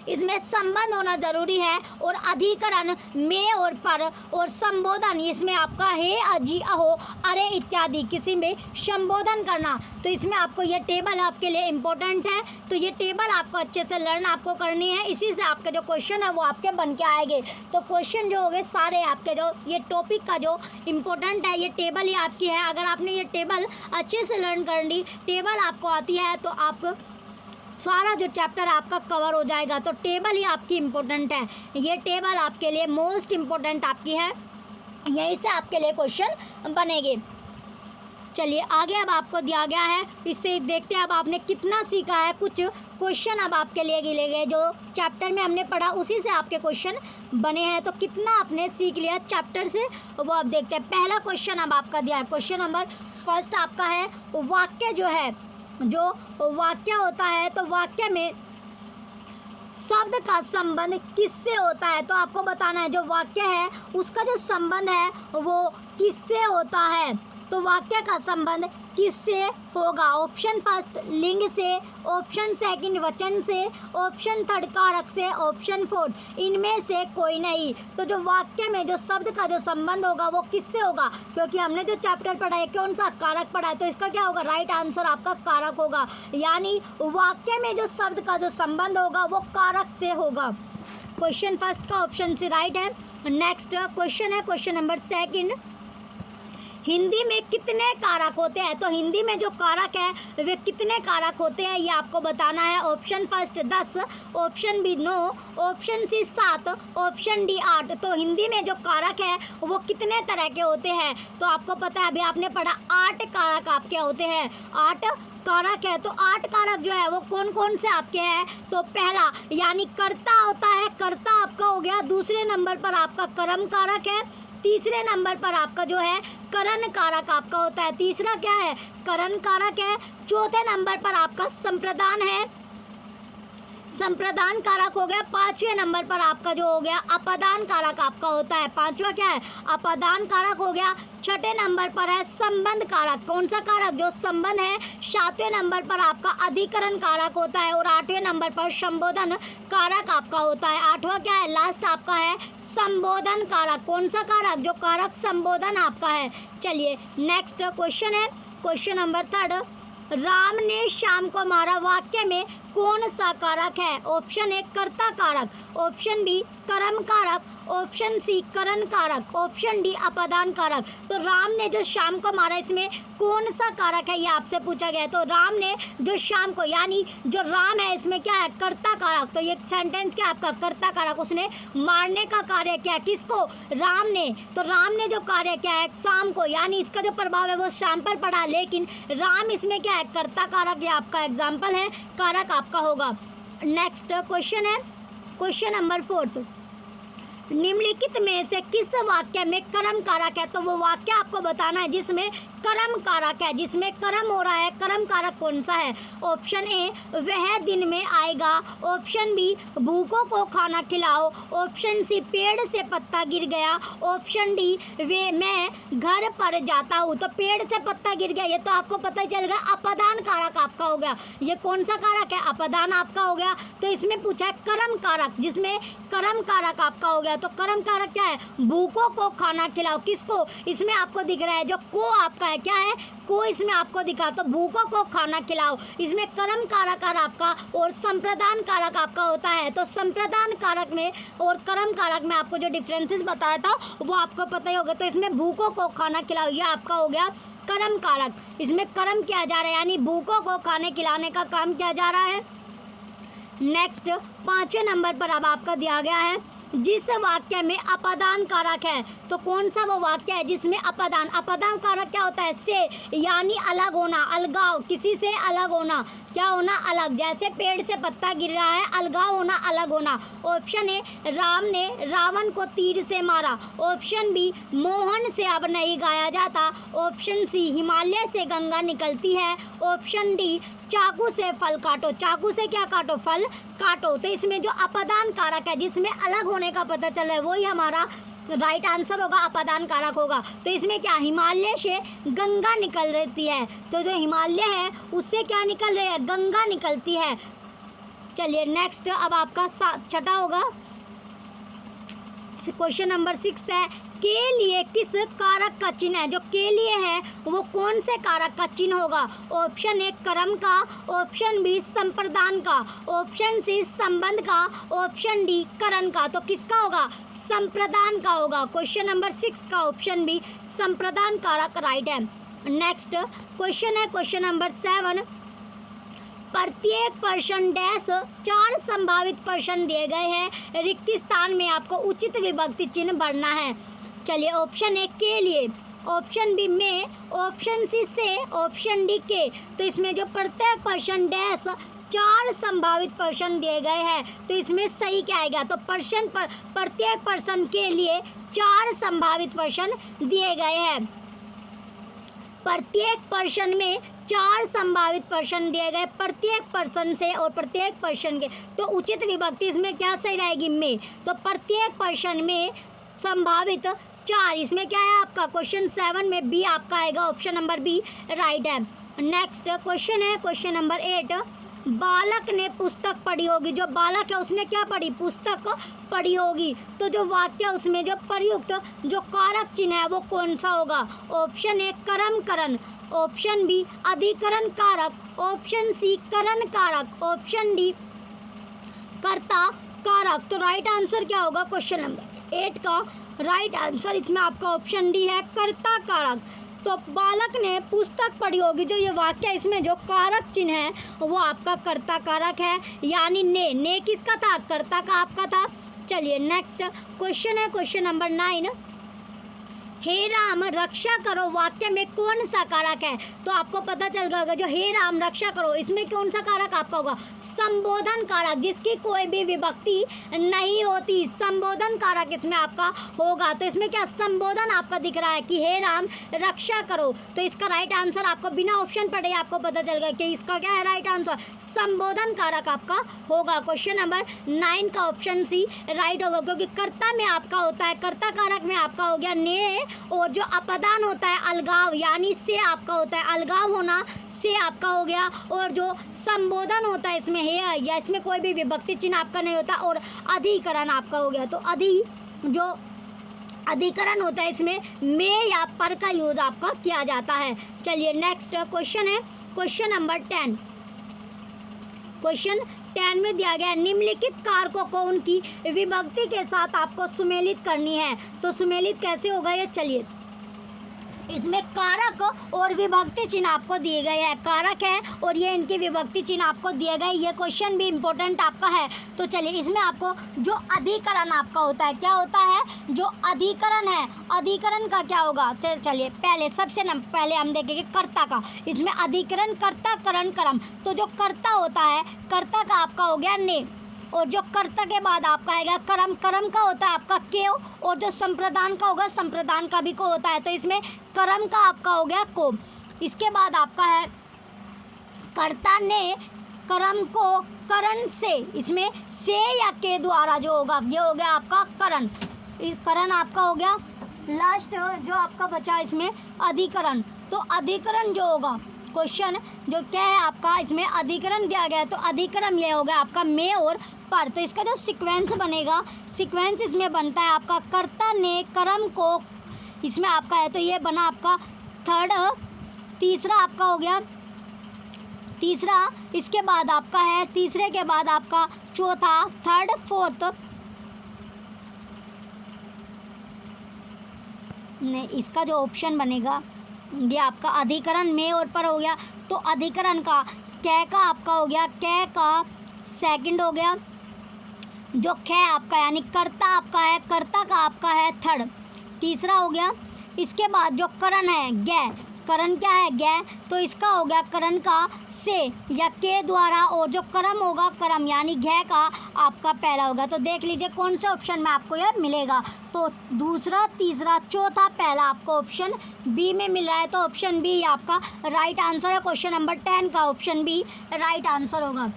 इसमें संबंध होना ज़रूरी है। और अधिकरण में और पर, और संबोधन इसमें आपका है, अजी, अहो, अरे इत्यादि किसी में संबोधन करना। तो इसमें आपको ये टेबल आपके लिए इम्पोर्टेंट है। तो ये टेबल आपको अच्छे से लर्न आपको करनी है, इसी से आपके जो क्वेश्चन है वो आपके बन के आएंगे। तो क्वेश्चन जो होंगे सारे आपके जो ये टॉपिक का जो इम्पोर्टेंट है, ये टेबल ही आपकी है। अगर आपने ये टेबल अच्छे से लर्न कर ली, टेबल आपको आती है, तो आप सारा जो चैप्टर आपका कवर हो जाएगा। तो टेबल ही आपकी इम्पोर्टेंट है, ये टेबल आपके लिए मोस्ट इम्पोर्टेंट आपकी है, यहीं से आपके लिए क्वेश्चन बनेंगे। चलिए आगे अब आपको दिया गया है, इससे देखते हैं अब आपने कितना सीखा है। कुछ क्वेश्चन अब आपके लिए गिले गए, जो चैप्टर में हमने पढ़ा उसी से आपके क्वेश्चन बने हैं। तो कितना आपने सीख लिया चैप्टर से वो अब देखते हैं। पहला क्वेश्चन अब आपका दिया है, क्वेश्चन नंबर फर्स्ट आपका है, वाक्य जो है, जो वाक्य होता है, तो वाक्य में शब्द का संबंध किससे होता है। तो आपको बताना है जो वाक्य है उसका जो संबंध है वो किससे होता है। तो वाक्य का संबंध किससे होगा। ऑप्शन फर्स्ट लिंग से, ऑप्शन सेकंड वचन से, ऑप्शन थर्ड कारक से, ऑप्शन फोर्थ इनमें से कोई नहीं। तो जो वाक्य में जो शब्द का जो संबंध होगा वो किससे होगा, क्योंकि हमने जो चैप्टर पढ़ा है कौन सा कारक पढ़ा है, तो इसका क्या होगा, राइट आंसर आपका कारक होगा। यानी वाक्य में जो शब्द का जो संबंध होगा वो कारक से होगा। क्वेश्चन फर्स्ट का ऑप्शन से राइट है। नेक्स्ट क्वेश्चन है क्वेश्चन नंबर सेकंड, हिंदी में कितने कारक होते हैं। तो हिंदी में जो कारक है वे कितने कारक होते हैं ये आपको बताना है। Option first 10, option B 9, option C 7, option D 8। तो हिंदी में जो कारक है वो कितने तरह के होते हैं। तो आपको पता है अभी आपने पढ़ा 8 कारक आपके होते हैं, 8 कारक है। तो 8 कारक जो है वो कौन कौन से आपके हैं। तो पहला यानी कर्ता होता है, कर्ता आपका हो गया। दूसरे नंबर पर आपका कर्म कारक है। तीसरे नंबर पर आपका जो है करण कारक आपका होता है, तीसरा क्या है करण कारक है। चौथे नंबर पर आपका संप्रदान है, संप्रदान कारक हो गया। पांचवें नंबर पर आपका जो हो गया अपादान कारक आपका होता है, पांचवा क्या है अपादान कारक हो गया। छठे नंबर पर है संबंध कारक, कौन सा कारक जो संबंध है। सातवें नंबर पर आपका अधिकरण कारक होता है और आठवें नंबर पर संबोधन कारक आपका होता है। आठवां क्या है लास्ट आपका है संबोधन कारक, कौन सा कारक जो कारक संबोधन आपका है। चलिए नेक्स्ट क्वेश्चन है क्वेश्चन नंबर थर्ड, राम ने श्याम को मारा वाक्य में कौन सा कारक है। ऑप्शन ए कर्ता कारक, ऑप्शन बी कर्म कारक, ऑप्शन सी करण कारक, ऑप्शन डी अपादान कारक। तो राम ने जो श्याम को मारा इसमें कौन सा कारक है ये आपसे पूछा गया है। तो राम ने जो श्याम को यानी जो राम है इसमें क्या है कर्ता कारक। तो ये सेंटेंस क्या आपका कर्ता कारक, उसने मारने का कार्य किया किसको राम ने। तो राम ने जो कार्य किया है श्याम को, यानी इसका जो प्रभाव है वो श्याम पर पड़ा, लेकिन राम इसमें क्या है कर्ता कारक, ये आपका एग्जाम्पल है कारक आपका होगा। नेक्स्ट क्वेश्चन है क्वेश्चन नंबर फोर्थ, निम्नलिखित में से किस वाक्य में कर्म कारक है। तो वो वाक्य आपको बताना है जिसमें कर्म कारक है, जिसमें कर्म हो रहा है। कर्म कारक कौन सा है। ऑप्शन ए वह दिन में आएगा, ऑप्शन बी भूखों को खाना खिलाओ, ऑप्शन सी पेड़ से पत्ता गिर गया, ऑप्शन डी वे मैं घर पर जाता हूँ। तो पेड़ से पत्ता गिर गया ये तो आपको पता ही चल गया अपादान कारक आपका हो गया। ये कौन सा कारक है अपादान आपका हो गया। तो इसमें पूछा है कर्म कारक, जिसमें कर्म कारक आपका हो गया। तो कर्म कारक क्या है भूखों को खाना खिलाओ, किसको इसमें आपको दिख रहा है जो को आपका है क्या है को इसमें आपको दिखा। तो भूखों को खाना खिलाओ इसमें कर्म कारक आपका और संप्रदान कारक आपका होता है। तो संप्रदान कारक में और कर्म कारक में आपको जो डिफरेंसेस बताया था वो आपको पता ही होगा। तो इसमें भूखों को खाना खिलाओ ये आपका हो गया कर्म कारक, इसमें कर्म किया जा रहा है यानी भूखों को खाने खिलाने का काम किया जा रहा है। नेक्स्ट पांचवें नंबर पर अब आपका दिया गया है जिस वाक्य में अपादान कारक है। तो कौन सा वो वाक्य है जिसमें अपादान कारक क्या होता है से, यानी अलग होना, अलगाव, किसी से अलग होना, क्या होना अलग। जैसे पेड़ से पत्ता गिर रहा है अलगाव होना, अलग होना। ऑप्शन ए राम ने रावण को तीर से मारा, ऑप्शन बी मोहन से अब नहीं गाया जाता, ऑप्शन सी हिमालय से गंगा निकलती है, ऑप्शन डी चाकू से फल काटो, चाकू से क्या काटो फल काटो। तो इसमें जो अपादान कारक है जिसमें अलग होने का पता चल रहा है वही हमारा राइट आंसर होगा अपादान कारक होगा। तो इसमें क्या, हिमालय से गंगा निकल रहती है, तो जो हिमालय है उससे क्या निकल रही है, गंगा निकलती है। चलिए नेक्स्ट, अब आपका छठा होगा, क्वेश्चन नंबर 6 है, के लिए किस कारक का चिन्ह है। जो के लिए है वो कौन से कारक का चिन्ह होगा। ऑप्शन ए क्रम का, ऑप्शन बी संप्रदान का, ऑप्शन सी संबंध का, ऑप्शन डी करण का। तो किसका होगा, संप्रदान का होगा। क्वेश्चन नंबर 6 का ऑप्शन बी संप्रदान कारक राइट है। नेक्स्ट क्वेश्चन है क्वेश्चन नंबर 7, प्रत्येक पर्सन डैश 4 संभावित पर्सन दिए गए हैं, रिक्त स्थान में आपको उचित विभक्ति चिन्ह भरना है। चलिए ऑप्शन ए के लिए, ऑप्शन बी में, ऑप्शन सी से, ऑप्शन डी के। तो इसमें जो प्रत्येक पर्सन डैश 4 संभावित पर्सन दिए गए हैं, तो इसमें सही क्या आएगा, तो प्रत्येक पर्सन के लिए 4 संभावित पर्सन दिए गए हैं। प्रत्येक पर्सन में 4 संभावित पर्सन दिए गए, प्रत्येक पर्सन से और प्रत्येक पर्सन के। तो उचित विभक्ति इसमें क्या सही रहेगी, में। तो प्रत्येक पर्सन में संभावित 4, इसमें क्या है आपका क्वेश्चन 7 में बी आपका आएगा, ऑप्शन नंबर बी राइट है। नेक्स्ट क्वेश्चन है क्वेश्चन नंबर 8, बालक ने पुस्तक पढ़ी होगी। जो बालक है उसने क्या पढ़ी, पुस्तक पढ़ी होगी। तो जो वाक्य उसमें जो प्रयुक्त जो कारक चिन्ह है वो कौन सा होगा। ऑप्शन ए कर्म करण, ऑप्शन बी अधिकरण कारक, ऑप्शन सी करण कारक, ऑप्शन डी कर्ता कारक। तो राइट आंसर क्या होगा क्वेश्चन नंबर 8 का राइट आंसर इसमें आपका ऑप्शन डी है, कर्ता कारक। तो बालक ने पुस्तक पढ़ी होगी, जो ये वाक्य इसमें जो कारक चिन्ह है वो आपका कर्ता कारक है, यानी ने किसका था, कर्ता का आपका था। चलिए नेक्स्ट क्वेश्चन है क्वेश्चन नंबर 9, हे राम रक्षा करो वाक्य में कौन सा कारक है। तो आपको पता चल गया जो हे राम रक्षा करो, इसमें कौन सा कारक आपका होगा, संबोधन कारक, जिसकी कोई भी विभक्ति नहीं होती, संबोधन कारक इसमें आपका होगा। तो इसमें क्या संबोधन आपका दिख रहा है कि हे राम रक्षा करो। तो इसका राइट आंसर आपको बिना ऑप्शन पढ़े आपको पता चल गया कि इसका क्या है राइट आंसर, संबोधन कारक आपका होगा। क्वेश्चन नंबर 9 का ऑप्शन सी राइट होगा, क्योंकि कर्ता में आपका होता है, कर्ता कारक में आपका हो गया ने, और जो अपदान होता है अलगाव, यानी से आपका होता है, अलगाव होना से आपका हो गया। और जो संबोधन होता है इसमें है या इसमें कोई भी विभक्ति चिन्ह आपका नहीं होता, और अधिकरण आपका हो गया। तो जो अधिकरण होता है इसमें में या पर का यूज आपका किया जाता है। चलिए नेक्स्ट क्वेश्चन है क्वेश्चन नंबर 10, क्वेश्चन 10 में दिया गया निम्नलिखित कारकों को उनकी विभक्ति के साथ आपको सुमेलित करनी है। तो सुमेलित कैसे होगा ये, चलिए इसमें कारक और विभक्ति चिन्ह आपको दिए गए हैं, कारक है और ये इनकी विभक्ति चिन्ह आपको दिए गए। ये क्वेश्चन भी इम्पोर्टेंट आपका है। तो चलिए इसमें आपको जो अधिकरण आपका होता है, क्या होता है, जो अधिकरण है, अधिकरण का क्या होगा। चलिए सबसे पहले हम देखेंगे कर्ता का। इसमें अधिकरण कर्ता करण कर्म। तो जो कर्ता होता है, कर्ता का आपका हो गया ने, और जो कर्ता के बाद आपका आएगा कर्म, कर्म का होता है आपका केव, और जो संप्रदान का होगा संप्रदान का भी को होता है। तो इसमें कर्म का आपका हो गया को। इसके बाद आपका है कर्ता ने कर्म को करण से, इसमें से या के द्वारा जो होगा ये हो गया आपका करण, करण आपका हो गया। लास्ट जो आपका बचा इसमें अधिकरण। तो अधिकरण जो होगा क्वेश्चन जो क्या है आपका, इसमें अधिकरण दिया गया है, तो अधिकरण ये होगा आपका में और पर। तो इसका जो सीक्वेंस बनेगा, सीक्वेंस इसमें बनता है आपका कर्ता ने कर्म को, इसमें आपका है तो ये बना आपका थर्ड, तीसरा आपका हो गया तीसरा, इसके बाद आपका है तीसरे के बाद आपका चौथा, थर्ड, फोर्थ, नहीं इसका जो ऑप्शन बनेगा ये आपका अधिकरण में और पर हो गया। तो अधिकरण का कै का आपका हो गया, कै का सेकंड हो गया, जो खे आपका यानी कर्ता आपका है, कर्ता का आपका है थर्ड, तीसरा हो गया। इसके बाद जो करण है गै, करण क्या है गै, तो इसका हो गया करण का से या के द्वारा, और जो कर्म होगा कर्म यानी घै का आपका पहला होगा। तो देख लीजिए कौन से ऑप्शन में आपको यह मिलेगा। तो दूसरा, तीसरा, चौथा, पहला आपको ऑप्शन बी में मिल रहा है। तो ऑप्शन बी आपका राइट आंसर है। क्वेश्चन नंबर 10 का ऑप्शन बी राइट आंसर होगा।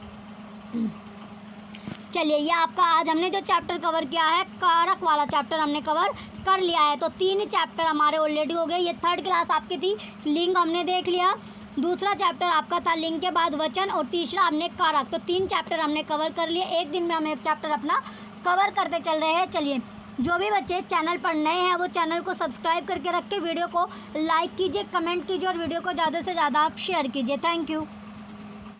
चलिए ये आपका आज हमने जो चैप्टर कवर किया है, कारक वाला चैप्टर हमने कवर कर लिया है। तो 3 चैप्टर हमारे ऑलरेडी हो गए। ये 3rd क्लास आपकी थी, लिंग हमने देख लिया, दूसरा चैप्टर आपका था लिंग के बाद वचन, और तीसरा हमने कारक। तो 3 चैप्टर हमने कवर कर लिए। एक दिन में हम एक चैप्टर अपना कवर करते चल रहे हैं। चलिए जो भी बच्चे चैनल पर नए हैं वो चैनल को सब्सक्राइब करके रख के वीडियो को लाइक कीजिए, कमेंट कीजिए और वीडियो को ज़्यादा से ज़्यादा आप शेयर कीजिए। Thank you.